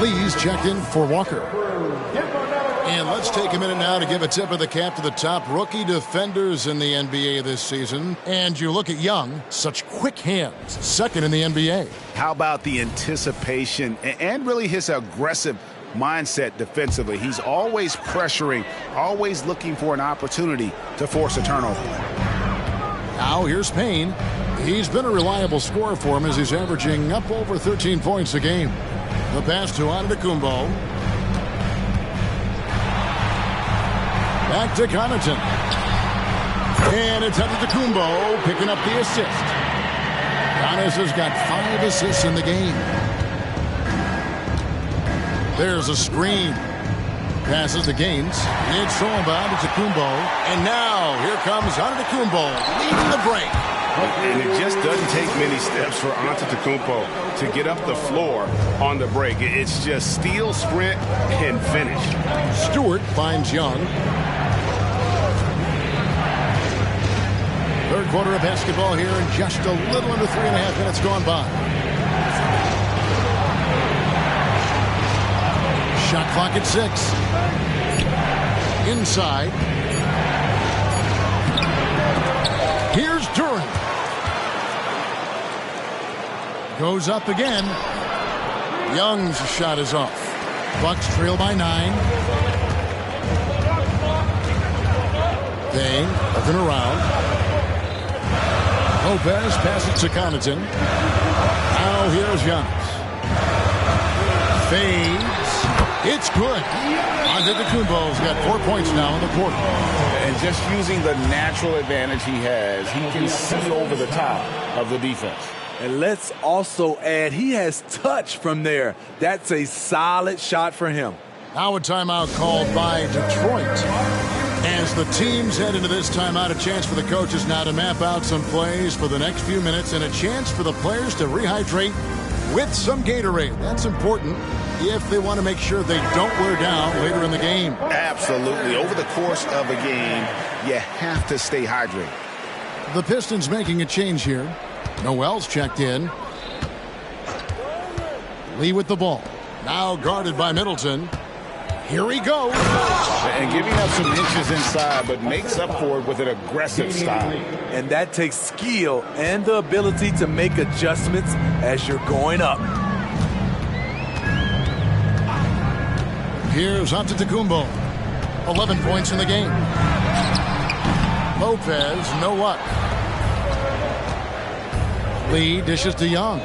S1: Lee's checked in for Walker. And let's take a minute now to give a tip of the cap to the top rookie defenders in the NBA this season. And you look at Young, such quick hands, 2nd in the NBA.
S6: How about the anticipation and really his aggressive mindset defensively? He's always pressuring, always looking for an opportunity to force a turnover.
S1: Now here's Payne. He's been a reliable scorer for him as he's averaging up over 13 points a game. The pass to Antetokounmpo. Back to Connaughton. And it's Antetokounmpo picking up the assist. Giannis has got 5 assists in the game. There's a screen. Passes to Gaines. It's thrown by Antetokounmpo. And now here comes Antetokounmpo leading the break.
S6: And it just doesn't take many steps for Antetokounmpo to get up the floor on the break. It's just steal, sprint, and finish.
S1: Stewart finds Young. Third quarter of basketball here, and just a little under 3.5 minutes gone by. Shot clock at 6. Inside. Here's Durant. Goes up again. Young's shot is off. Bucks trail by 9. Payne looking around. Lopez passes to Connaughton. Now here's Giannis. Fades. It's good. Antetokounmpo's got 4 points now in the quarter.
S2: And just using the natural advantage he has, he can see over the top of the defense.
S3: And let's also add, he has touch from there. That's a solid shot for him.
S1: Now a timeout called by Detroit. As the teams head into this timeout, a chance for the coaches now to map out some plays for the next few minutes and a chance for the players to rehydrate with some Gatorade. That's important if they want to make sure they don't wear down later in the game.
S6: Absolutely. Over the course of a game, you have to stay hydrated.
S1: The Pistons making a change here. Noel's checked in. Lee with the ball. Now guarded by Middleton. Here he goes.
S2: And giving up some inches inside, but makes up for it with an aggressive style.
S10: And that takes skill and the ability to make adjustments as you're going up.
S1: Here's Antetokounmpo. 11 points in the game. Lopez, no luck. Lee dishes to Young.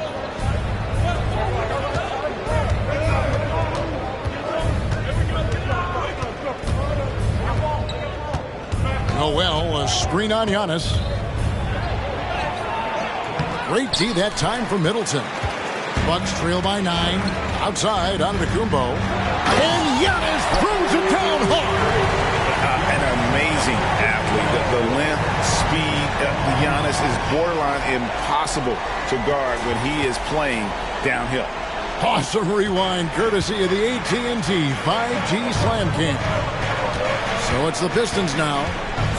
S1: Noel, a screen on Giannis. Great D that time for Middleton. Bucks trail by 9. Outside, Antetokounmpo. And Giannis throws it down hard.
S2: An amazing athlete. The length, speed, Giannis is borderline impossible to guard when he is playing downhill.
S1: Awesome rewind, courtesy of the AT&T 5G Slam King. So it's the Pistons now,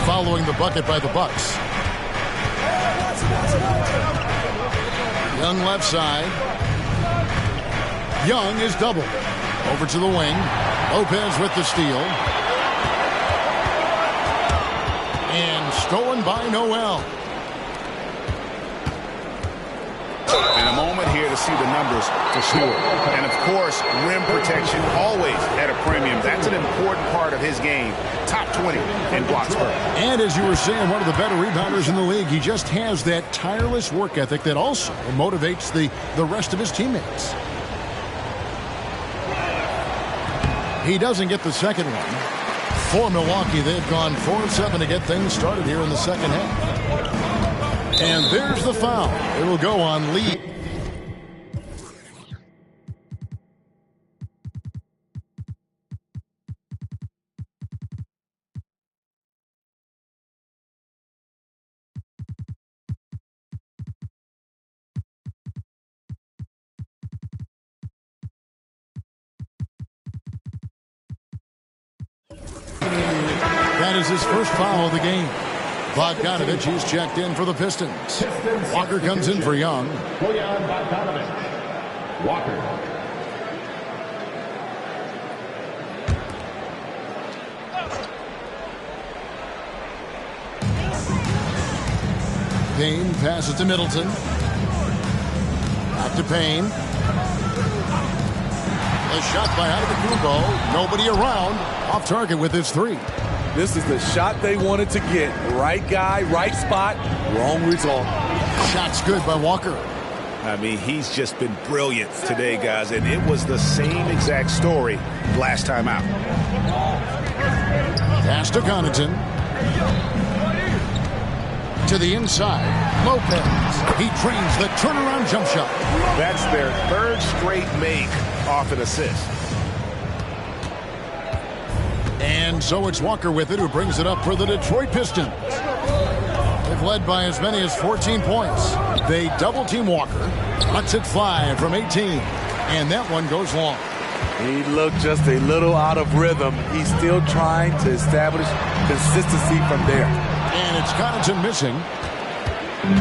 S1: following the bucket by the Bucks. Young left side. Young is doubled. Over to the wing. Lopez with the steal. And stolen by Noel.
S2: And a moment here to see the numbers for sure. And of course, rim protection always at a premium. That's an important part of his game. Top 20 in blocks per.
S1: And as you were saying, one of the better rebounders in the league. He just has that tireless work ethic that also motivates the rest of his teammates. He doesn't get the second one. For Milwaukee, they've gone 4 of 7 to get things started here in the second half. And there's the foul. It will go on Lee. That is his first foul of the game. Bogdanovich is checked in for the Pistons. Walker comes in for Young.
S4: Walker.
S1: Payne passes to Middleton. Back to Payne. A shot by Antetokounmpo. Nobody around. Off target with his 3.
S10: This is the shot they wanted to get. Right guy, right spot, wrong result.
S1: Shot's good by Walker.
S2: I mean, he's just been brilliant today, guys, and it was the same exact story last time out.
S1: Pass to Connaughton. To the inside. Lopez. He trains the turnaround jump shot.
S2: That's their 3rd straight make off an assist.
S1: And so it's Walker with it, who brings it up for the Detroit Pistons. They've led by as many as 14 points. They double-team Walker. Lets it fly from 18. And that one goes long.
S10: He looked just a little out of rhythm. He's still trying to establish consistency from there.
S1: And it's Connaughton missing.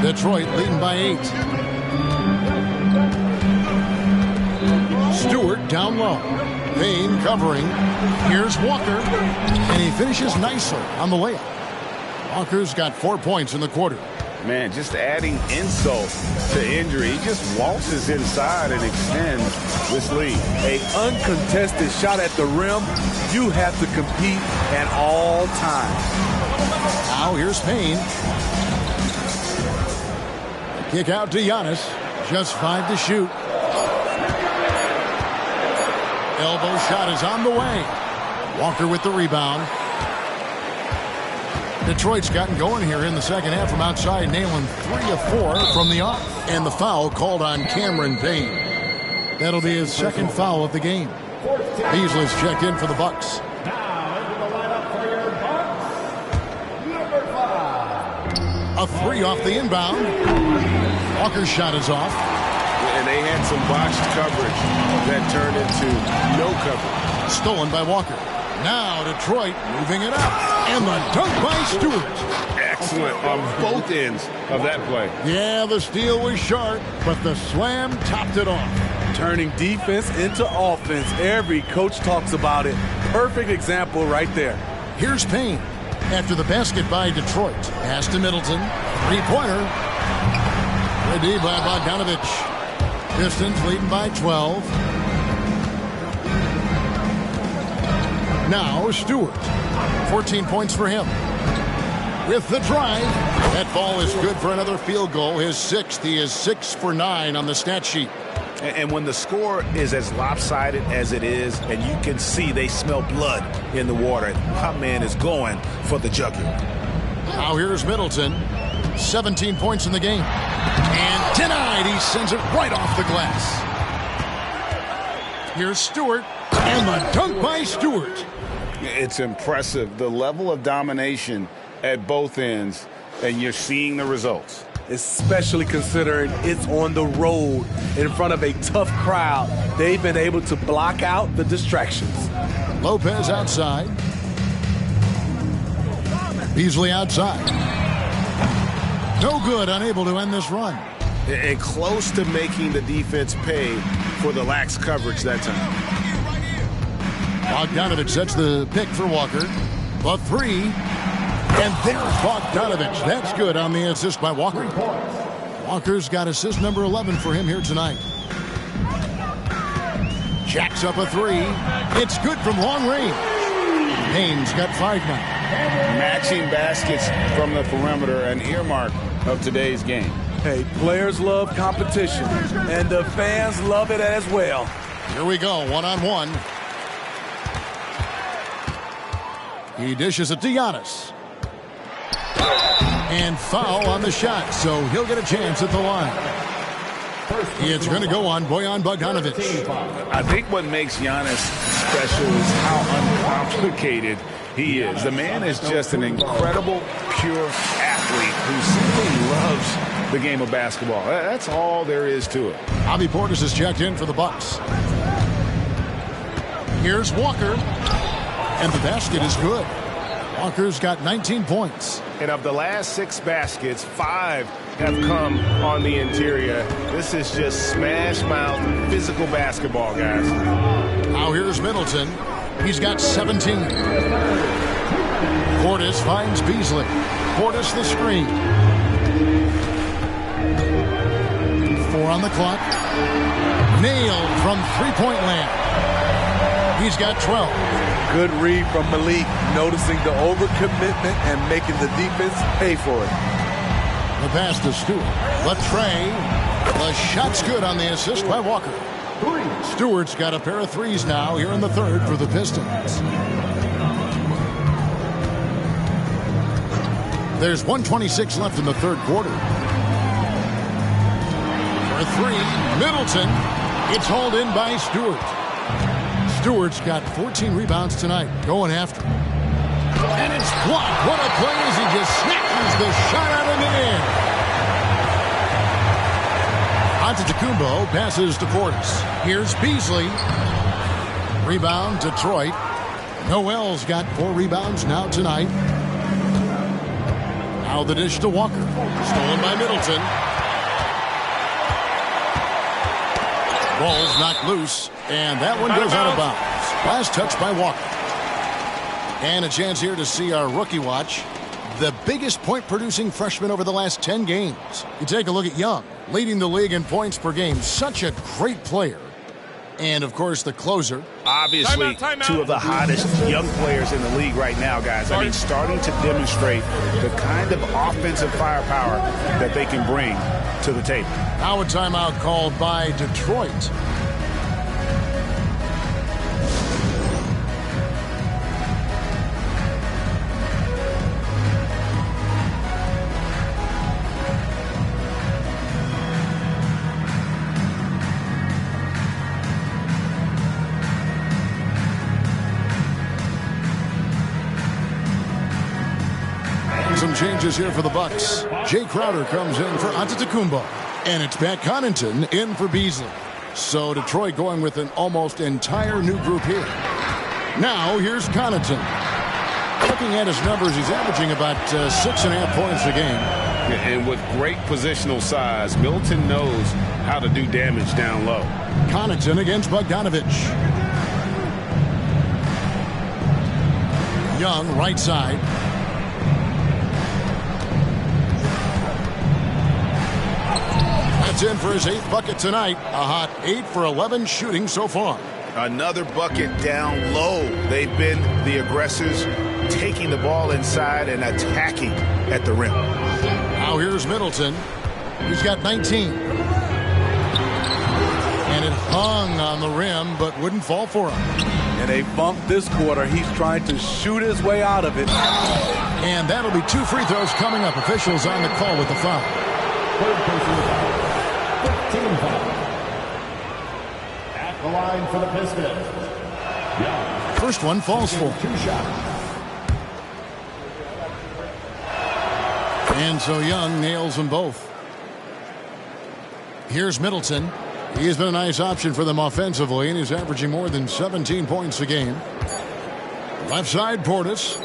S1: Detroit leading by 8. Stewart down low. Payne covering. Here's Walker. And he finishes nicely on the layup. Walker's got 4 points in the quarter.
S2: Man, just adding insult to injury. He just waltzes inside and extends this lead.
S10: An uncontested shot at the rim. You have to compete at all times.
S1: Now here's Payne. Kick out to Giannis. Just 5 to shoot. Elbow shot is on the way. Walker with the rebound. Detroit's gotten going here in the second half from outside, nailing 3 of 4 from the arc. And the foul called on Cameron Payne. That'll be his 2nd foul of the game. Beasley's checked in for the Bucks.
S4: Now into the lineup for your Bucks, number 5.
S1: A 3 off the inbound. Walker's shot is off.
S6: and they had some botched coverage that turned into no coverage.
S1: Stolen by Walker. Now Detroit moving it up. And the dunk by Stewart.
S6: Excellent on both ends of that play.
S1: Yeah, the steal was sharp, but the slam topped it off.
S10: Turning defense into offense. Every coach talks about it. Perfect example right there.
S1: Here's Payne. After the basket by Detroit. Pass to Middleton. Three-pointer. Ready by Bogdanovich. Pistons leading by 12. Now Stewart. 14 points for him. With the drive. That ball is good for another field goal. His sixth. He is 6 for 9 on the stat sheet.
S6: And when the score is as lopsided as it is, and you can see they smell blood in the water, my man is going for the jugular.
S1: Now here's Middleton. 17 points in the game. And denied. He sends it right off the glass. Here's Stewart. And the dunk by Stewart.
S6: It's impressive, the level of domination at both ends, and you're seeing the results.
S10: Especially considering it's on the road in front of a tough crowd. They've been able to block out the distractions.
S1: Lopez outside. Beasley outside. No good, unable to end this run.
S6: And close to making the defense pay for the lax coverage that time.
S1: Bogdanovich sets the pick for Walker. The three. And there's Bogdanovich. That's good on the assist by Walker. Walker's got assist number 11 for him here tonight. Jacks up a three. It's good from long range. Payne's got 5 now.
S6: Matching baskets from the perimeter, an earmark of today's game.
S10: Hey, players love competition, and the fans love it as well.
S1: Here we go, one-on-one. He dishes it to Giannis. And foul on the shot, so he'll get a chance at the line. It's going to go on Bojan Bogdanovich.
S6: I think what makes Giannis special is how uncomplicated he is. The man is just an incredible, pure athlete who simply loves the game of basketball. That's all there is to it.
S1: Bobby Portis has checked in for the Bucks. Here's Walker. And the basket is good. Walker's got 19 points.
S6: And of the last 6 baskets, 5 have come on the interior. This is just smash mouth physical basketball, guys.
S1: Now here's Middleton. He's got 17. Portis finds Beasley. Portis the screen. 4 on the clock. Nailed from three-point land. He's got 12.
S10: Good read from Malik, noticing the overcommitment and making the defense pay for it.
S1: The pass to Stewart. Latrey. The shot's good on the assist by Walker. Stewart's got a pair of threes now here in the third for the Pistons. There's 1:26 left in the third quarter. For three, Middleton. It's hauled in by Stewart. Stewart's got 14 rebounds tonight, going after him. And it's blocked. What a play as he just snatches the shot out of midair. Antetokounmpo passes to Portis. Here's Beasley. Rebound, Detroit. Noel's got 4 rebounds now tonight. Now the dish to Walker. Stolen by Middleton. Ball's knocked loose, and that one goes out of bounds. Last touch by Walker. And a chance here to see our rookie watch. The biggest point-producing freshman over the last 10 games. You take a look at Young, leading the league in points per game. Such a great player. And, of course, the closer.
S6: Obviously,
S4: timeout.
S6: 2 of the hottest young players in the league right now, guys. I mean, starting to demonstrate the kind of offensive firepower that they can bring to the table.
S1: Now a timeout called by Detroit. Some changes here for the Bucks. Jay Crowder comes in for Antetokounmpo. And it's Pat Connaughton in for Beasley. So Detroit going with an almost entire new group here. Now here's Connaughton. Looking at his numbers, he's averaging about 6.5 points a game.
S2: And with great positional size, Middleton knows how to do damage down low.
S1: Connaughton against Bogdanovich. Young, right side. That's in for his 8th bucket tonight. A hot 8 for 11 shooting so far.
S6: Another bucket down low. They've been the aggressors, taking the ball inside and attacking at the rim.
S1: Now here's Middleton. He's got 19. And it hung on the rim, but wouldn't fall for him.
S10: And they bumped this quarter. He's trying to shoot his way out of it.
S1: And that'll be 2 free throws coming up. Officials on the call with the foul.
S4: Third personal foul. 15 foul. At the line for the Pistons. Young.
S1: First one falls for.
S4: 2 shots.
S1: And so Young nails them both. Here's Middleton. He's been a nice option for them offensively, and he's averaging more than 17 points a game. Left side, Portis.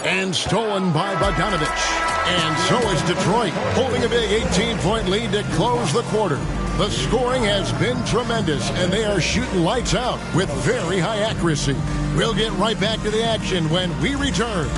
S1: And stolen by Bogdanovich. And so is Detroit, holding a big 18-point lead to close the quarter. The scoring has been tremendous, and they are shooting lights out with very high accuracy. We'll get right back to the action when we return.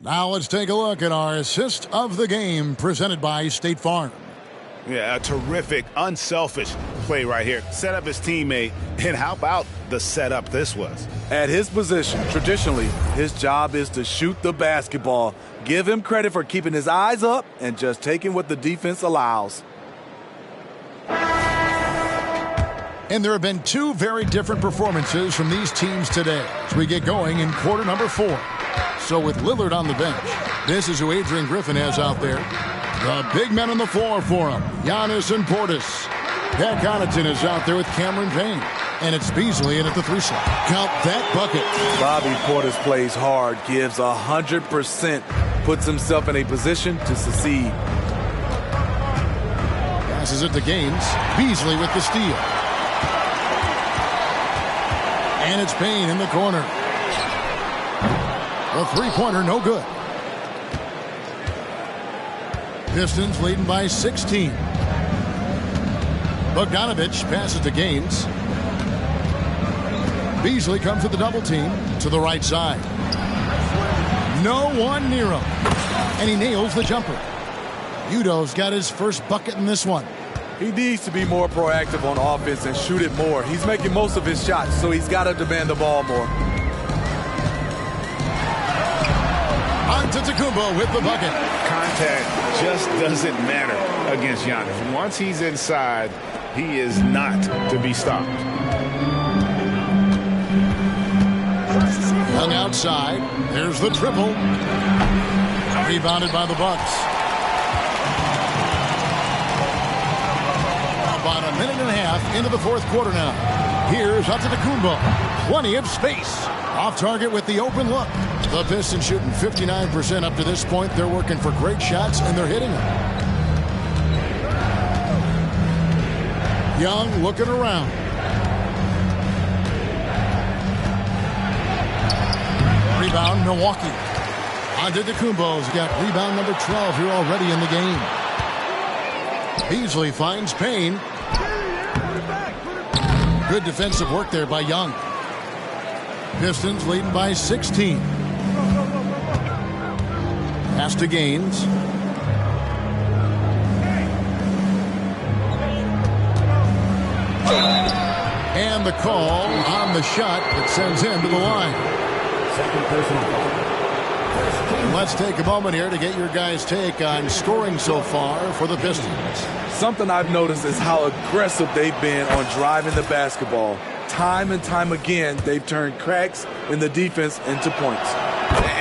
S1: Now let's take a look at our assist of the game presented by State Farm.
S6: Yeah, a terrific, unselfish play right here. Set up his teammate, and how about the setup this was?
S10: At his position, traditionally, his job is to shoot the basketball. Give him credit for keeping his eyes up and just taking what the defense allows.
S1: And there have been 2 very different performances from these teams today as we get going in quarter number 4. So with Lillard on the bench, this is who Adrian Griffin has out there. The big men on the floor for him, Giannis and Portis. Pat Connaughton is out there with Cameron Payne. And it's Beasley in at the 3 slot. Count that bucket.
S10: Bobby Portis plays hard, gives 100%, puts himself in a position to succeed.
S1: Passes it to Gaines. Beasley with the steal. And it's Payne in the corner. The 3-pointer, no good. Pistons leading by 16. Bogdanovich passes to Gaines. Beasley comes with the double team to the right side. No one near him. And he nails the jumper. Udo's got his first bucket in this one.
S10: He needs to be more proactive on offense and shoot it more. He's making most of his shots, so he's got to demand the ball more.
S1: Antetokounmpo with the bucket.
S2: Contact just doesn't matter against Giannis. Once he's inside, he is not to be stopped.
S1: Young outside. There's the triple. Rebounded by the Bucks. About a minute and a half into the fourth quarter now. Here's Antetokounmpo. Plenty of space. Off target with the open look. The Pistons shooting 59% up to this point. They're working for great shots, and they're hitting them. Young looking around. Rebound, Milwaukee. Antetokounmpo's got rebound number 12 here already in the game. Beasley finds Payne. Good defensive work there by Young. Pistons leading by 16. Pass to Gaines. And the call on the shot that sends him to the line.
S4: Second personal foul.
S1: Let's take a moment here to get your guys' take on scoring so far for the Pistons.
S10: Something I've noticed is how aggressive they've been on driving the basketball. Time and time again, they've turned cracks in the defense into points.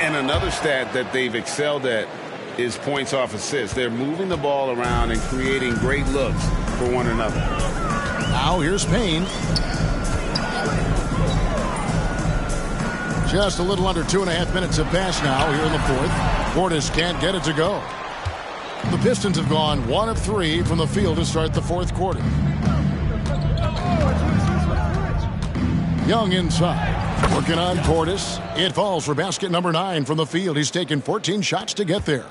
S2: And another stat that they've excelled at is points off assists. They're moving the ball around and creating great looks for one another.
S1: Now here's Payne. Just a little under 2.5 minutes have passed now here in the fourth. Portis can't get it to go. The Pistons have gone 1 of 3 from the field to start the fourth quarter. Young inside. Working on Portis. It falls for basket number 9 from the field. He's taken 14 shots to get there.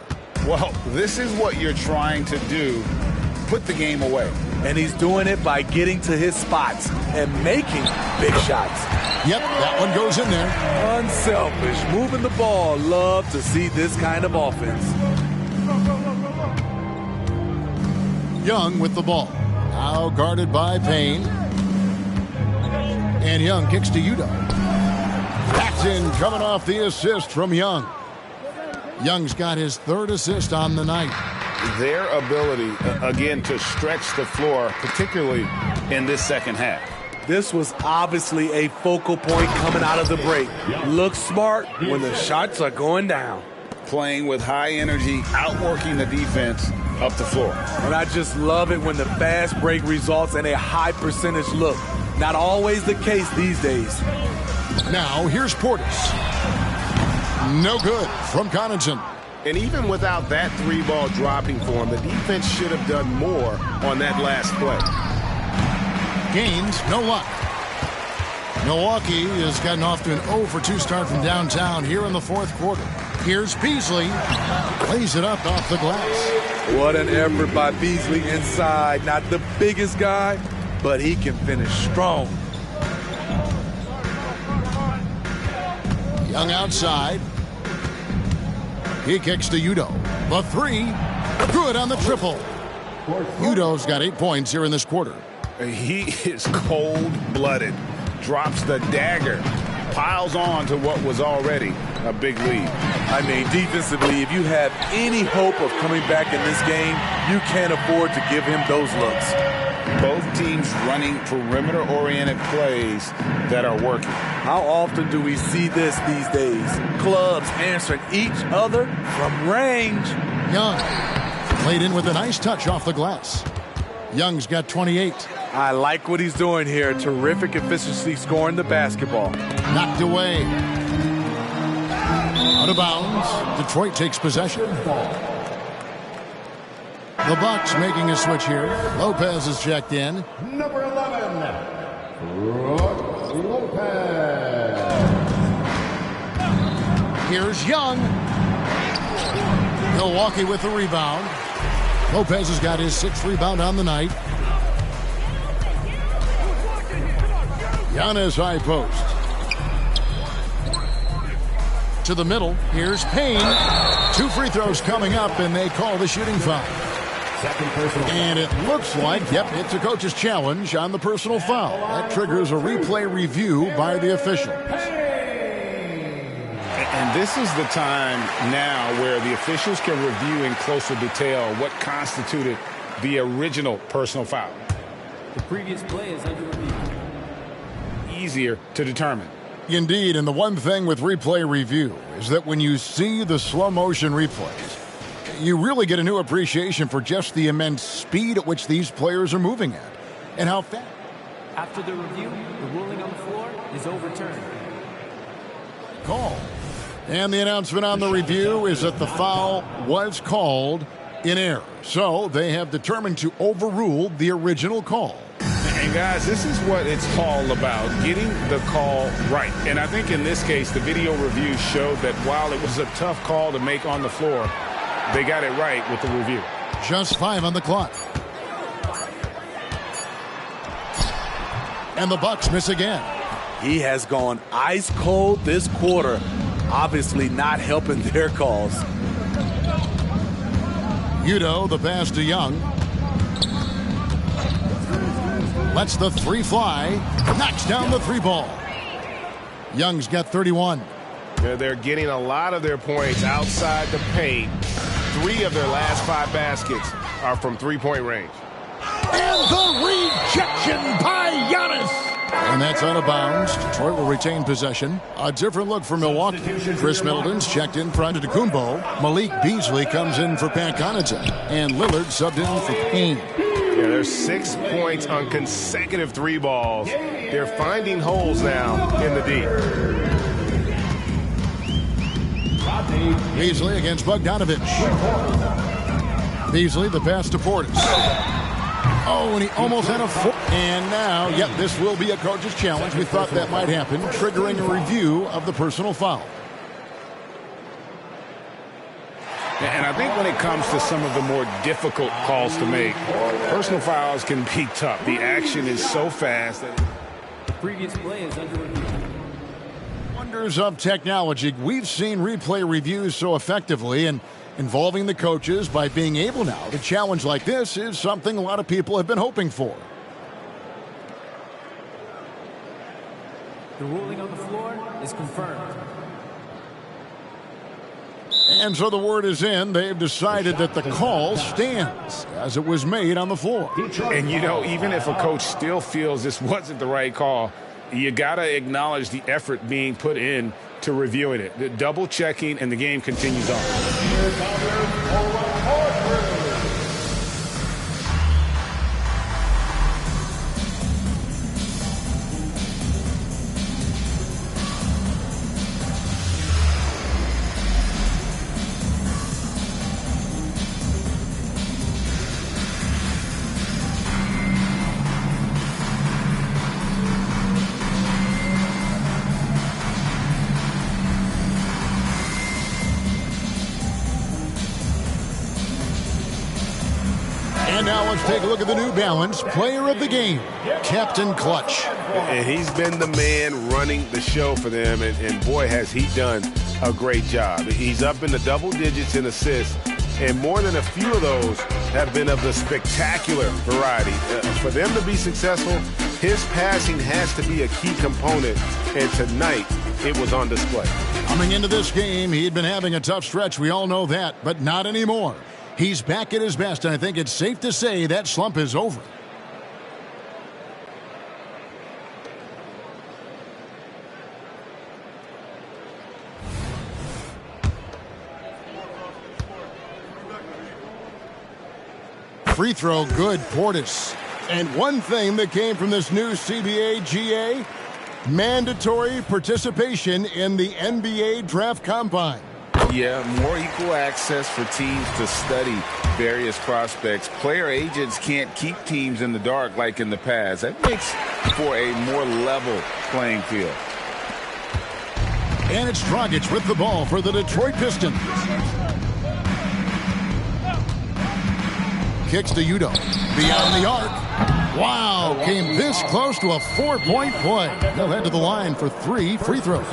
S2: Well, this is what you're trying to do. Put the game away.
S10: And he's doing it by getting to his spots and making big shots.
S1: Yep, that one goes in there.
S10: Unselfish, moving the ball. Love to see this kind of offense.
S1: Young with the ball. Now guarded by Payne. And Young kicks to Udo. Paxton coming off the assist from Young. Young's got his 3rd assist on the night.
S2: Their ability, again, to stretch the floor, particularly in this second half.
S10: This was obviously a focal point coming out of the break. Look smart when the shots are going down.
S2: Playing with high energy, outworking the defense up the floor.
S10: And I just love it when the fast break results in a high percentage look. Not always the case these days.
S1: Now here's Portis. No good from Connaughton.
S6: And even without that 3-ball dropping for him, the defense should have done more on that last play.
S1: Gaines, no luck. Milwaukee has gotten off to an 0-for-2 start from downtown here in the fourth quarter. Here's Beasley. Plays it up off the glass.
S10: What an effort by Beasley inside. Not the biggest guy, but he can finish strong.
S1: Young outside. He kicks to Udo. The 3. Good on the triple. Udo's got 8 points here in this quarter.
S2: He is cold-blooded. Drops the dagger. Piles on to what was already a big lead.
S10: I mean, defensively, if you have any hope of coming back in this game, you can't afford to give him those looks.
S2: Both teams running perimeter-oriented plays that are working.
S10: How often do we see this these days? Clubs answering each other from range.
S1: Young played in with a nice touch off the glass. Young's got 28.
S10: I like what he's doing here. Terrific efficiency scoring the basketball.
S1: Knocked away. Out of bounds. Detroit takes possession. The Bucks making a switch here. Lopez is checked in.
S4: Number 11, Brook Lopez.
S1: Here's Young. Milwaukee with the rebound. Lopez has got his 6th rebound on the night. Giannis high post. To the middle. Here's Payne. 2 free throws coming up, and they call the shooting foul.
S4: Second personal foul.
S1: And it looks like, yep, it's a coach's challenge on the personal foul. That triggers a replay review by the official.
S2: And this is the time now where the officials can review in closer detail what constituted the original personal foul.
S11: The previous play is under review.
S2: Easier to determine.
S1: Indeed, and the one thing with replay review is that when you see the slow motion replays, you really get a new appreciation for just the immense speed at which these players are moving at and how fast.
S11: After the review, the ruling on the floor is overturned.
S1: Call. And the announcement on the review is that the foul was called in error. So they have determined to overrule the original call.
S2: And guys, this is what it's all about, getting the call right. And I think in this case, the video review showed that while it was a tough call to make on the floor, they got it right with the review.
S1: Just 5 on the clock. And the Bucks miss again.
S10: He has gone ice cold this quarter, obviously not helping their cause.
S1: Udo, the pass to Young. Lets the three fly. Knocks down the three ball. Young's got 31.
S6: They're getting a lot of their points outside the paint. 3 of their last 5 baskets are from three-point range.
S1: And the rejection by Giannis. And that's out of bounds. Detroit will retain possession. A different look for Milwaukee. Chris Middleton's checked in for Antetokounmpo. Malik Beasley comes in for Pat Connaughton. And Lillard subbed in for Payne.
S6: Yeah, there's 6 points on consecutive 3 balls. They're finding holes now in the D.
S1: Beasley against Bogdanovich. Beasley, the pass to Portis. Oh, and he almost had a foot. And now, yep, this will be a coach's challenge. We thought that might happen, triggering a review of the personal foul.
S2: And I think when it comes to some of the more difficult calls to make, personal fouls can be tough. The action is so fast.
S11: The previous play is under review.
S1: Wonders of technology. We've seen replay reviews so effectively, and involving the coaches by being able now to challenge like this is something a lot of people have been hoping for.
S11: The ruling on the floor is confirmed.
S1: And so the word is in. They've decided that the call stands as it was made on the floor.
S2: And, you know, even if a coach still feels this wasn't the right call, you got to acknowledge the effort being put in to reviewing it. The double checking, and the game continues on.
S1: And now let's take a look at the New Balance Player of the Game, Captain Clutch.
S6: And he's been the man running the show for them, and boy, has he done a great job. He's up in the double digits in assists, and more than a few of those have been of the spectacular variety. For them to be successful, his passing has to be a key component, and tonight it was on display.
S1: Coming into this game, he'd been having a tough stretch. We all know that, but not anymore. He's back at his best, and I think it's safe to say that slump is over. Free throw good, Portis. And one thing that came from this new CBA GA, mandatory participation in the NBA Draft Combine.
S12: Yeah, more equal access for teams to study various prospects. Player agents can't keep teams in the dark like in the past. That makes for a more level playing field.
S1: And it's Dragic with the ball for the Detroit Pistons. Kicks to Udo. Beyond the arc. Wow, came this close to a 4-point play. They'll head to the line for 3 free throws.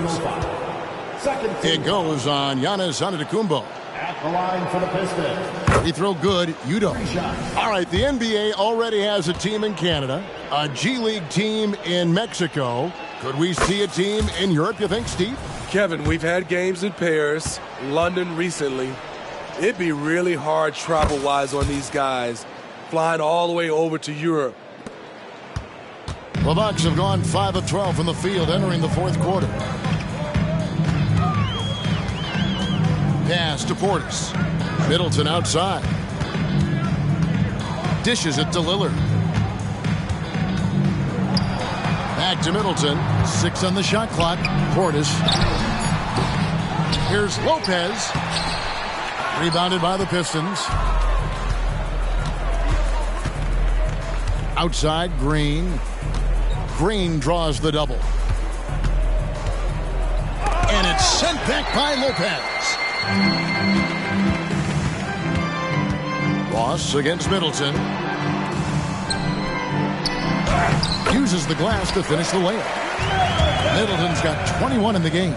S1: It goes on Giannis Antetokounmpo.
S4: At the line for the Pistons.
S1: Free throw good, Udo. All right, the NBA already has a team in Canada, a G League team in Mexico. Could we see a team in Europe, you think, Steve?
S10: Kevin, we've had games in Paris, London recently. It'd be really hard travel-wise on these guys, flying all the way over to Europe.
S1: The Bucks have gone 5 of 12 from the field entering the fourth quarter. Pass to Portis. Middleton outside. Dishes it to Lillard. Back to Middleton. 6 on the shot clock. Portis. Here's Lopez. Rebounded by the Pistons. Outside, Green. Green draws the double. And it's sent back by Lopez. Ross against Middleton. Uses the glass to finish the layup. Middleton's got 21 in the game.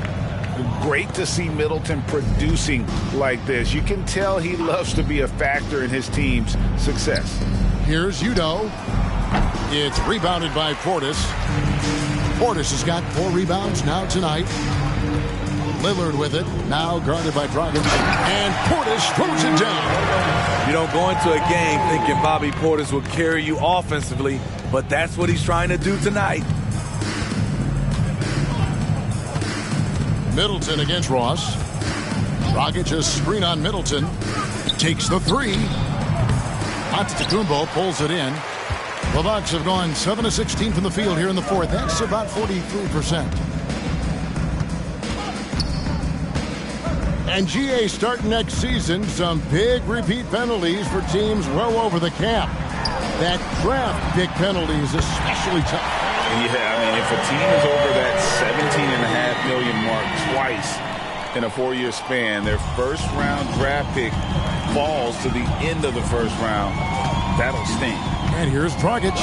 S2: Great to see Middleton producing like this. You can tell he loves to be a factor in his team's success.
S1: Here's Udo. It's rebounded by Portis. Portis has got 4 rebounds now tonight. Lillard with it. Now guarded by Dragic. And Portis throws it down.
S10: You don't go into a game thinking Bobby Portis will carry you offensively, but that's what he's trying to do tonight.
S1: Middleton against Ross. Dragic a screen on Middleton. Takes the 3. Antetokounmpo pulls it in. The Bucks have gone 7 of 16 from the field here in the fourth. That's about 43%. And GA starting next season, some big repeat penalties for teams well over the cap. That draft pick penalty is especially tough.
S2: Yeah, I mean, if a team is over that $17.5 million mark twice in a 4-year span, their first-round draft pick falls to the end of the first round. That'll sting.
S1: And here's Dragic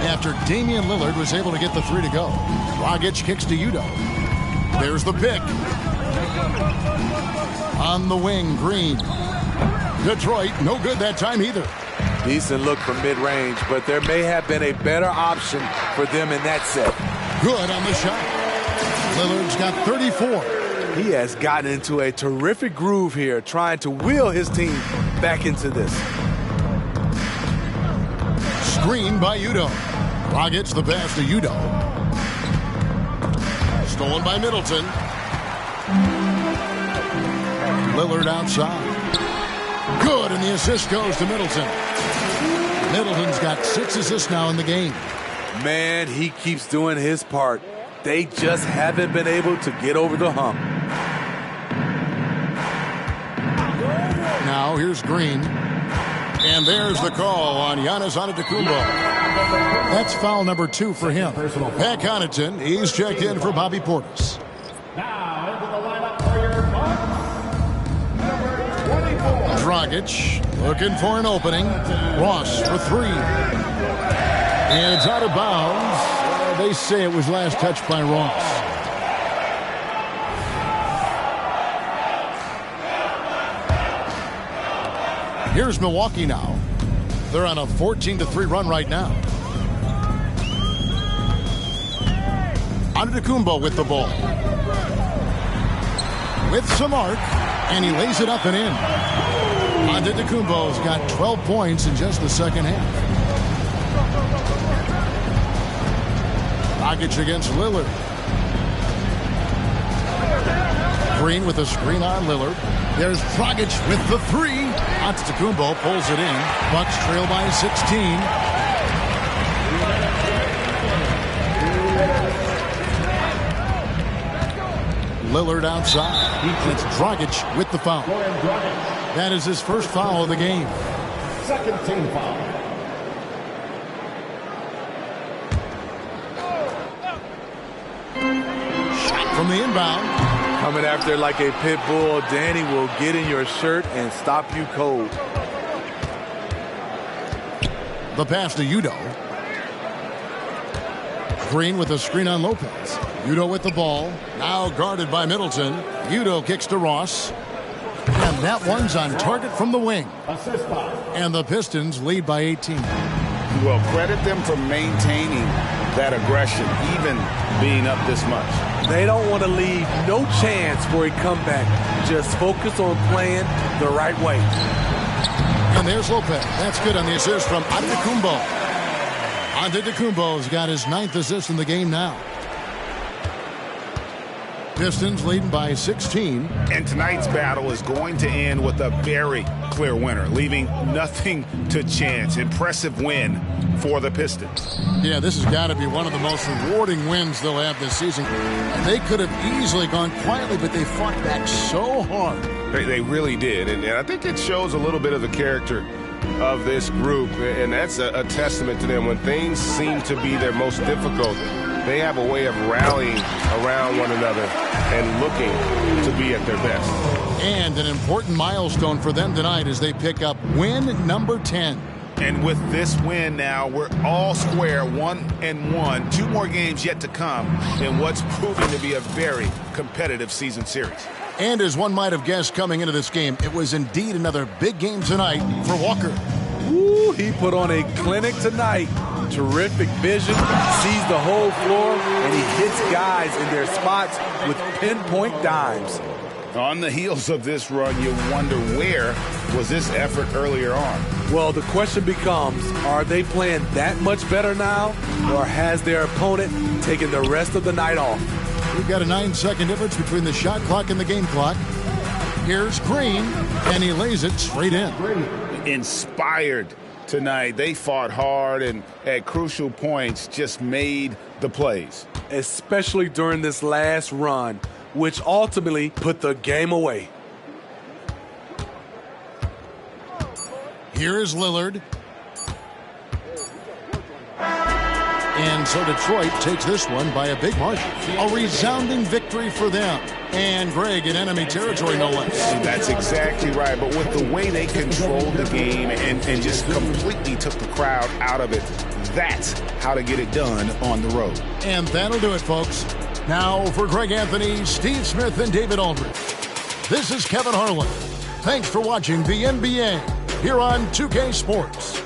S1: after Damian Lillard was able to get the 3 to go. Dragic kicks to Udo. There's the pick. On the wing, Green. Detroit, no good that time either.
S10: Decent look from mid-range, but there may have been a better option for them in that set.
S1: Good on the shot. Lillard's got 34.
S10: He has gotten into a terrific groove here, trying to wheel his team back into this.
S1: Screen by Udo. Dragic the pass to Udo. Stolen by Middleton. Lillard outside. Good, and the assist goes to Middleton. Middleton's got 6 assists now in the game.
S10: Man, he keeps doing his part. They just haven't been able to get over the hump.
S1: Now here's Green. And there's the call on Giannis Antetokounmpo. That's foul number 2 for him. Pat Connaughton, he's checked in for Bobby Portis.
S4: Now into the lineup for your Bucks, number 24.
S1: Dragic looking for an opening. Ross for 3. And it's out of bounds. They say it was last touched by Ross. Here's Milwaukee now. They're on a 14-3 run right now. Antetokounmpo with the ball. With some arc, and he lays it up and in. Antetokounmpo's got 12 points in just the second half. Dragic against Lillard. Green with a screen on Lillard. There's Dragic with the 3. Antetokounmpo pulls it in. Bucks trail by 16. Lillard outside. It's Dragic with the foul. That is his first foul of the game.
S4: Second team foul.
S1: Shot from the inbound.
S10: Coming after like a pit bull, Danny will get in your shirt and stop you cold.
S1: The pass to Udo. Green with a screen on Lopez. Udo with the ball. Now guarded by Middleton. Udo kicks to Ross. And that one's on target from the wing. And the Pistons lead by 18.
S2: Well, credit them for maintaining that aggression, even being up this much.
S10: They don't want to leave no chance for a comeback. Just focus on playing the right way.
S1: And there's Lopez. That's good on the assist from Antetokounmpo. Antetokounmpo's got his 9th assist in the game now. Pistons leading by 16.
S2: And tonight's battle is going to end with a very clear winner, leaving nothing to chance. Impressive win for the Pistons.
S1: Yeah, this has got to be one of the most rewarding wins they'll have this season. They could have easily gone quietly, but they fought back so hard.
S6: They really did, and I think it shows a little bit of the character of this group, and that's a testament to them. When things seem to be their most difficult, they have a way of rallying around one another and looking to be at their best.
S1: And an important milestone for them tonight as they pick up win number 10.
S2: And with this win now, we're all square, 1-1. 2 more games yet to come in what's proving to be a very competitive season series.
S1: And as one might have guessed coming into this game, it was indeed another big game tonight for Walker.
S10: Ooh, he put on a clinic tonight. Terrific vision, sees the whole floor, and he hits guys in their spots with pinpoint dimes.
S2: On the heels of this run, you wonder where was this effort earlier on?
S10: Well, the question becomes, are they playing that much better now, or has their opponent taken the rest of the night off?
S1: We've got a 9-second difference between the shot clock and the game clock. Here's Green, and he lays it straight in.
S2: Inspired tonight. They fought hard and at crucial points just made the plays.
S10: Especially during this last run, which ultimately put the game away.
S1: Here is Lillard. And so Detroit takes this one by a big margin. A resounding victory for them. And Greg in enemy territory, no less.
S2: That's exactly right. But with the way they controlled the game and just completely took the crowd out of it, that's how to get it done on the road.
S1: And that'll do it, folks. Now for Greg Anthony, Steve Smith, and David Aldridge. This is Kevin Harlan. Thanks for watching the NBA here on 2K Sports.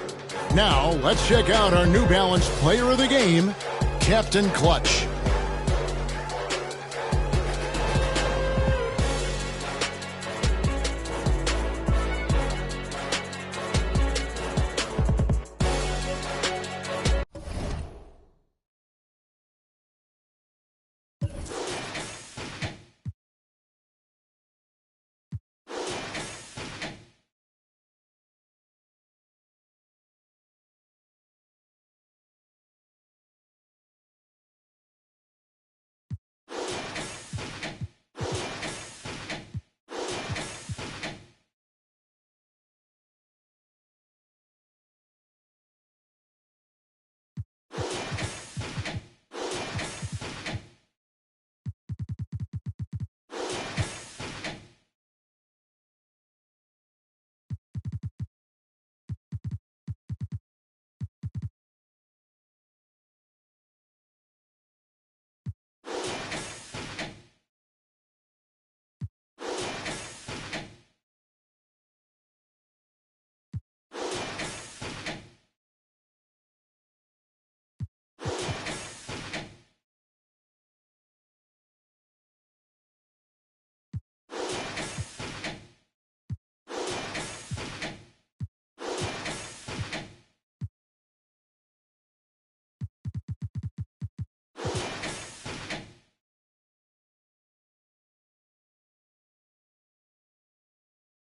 S1: Now, let's check out our New Balance Player of the Game, Captain Clutch.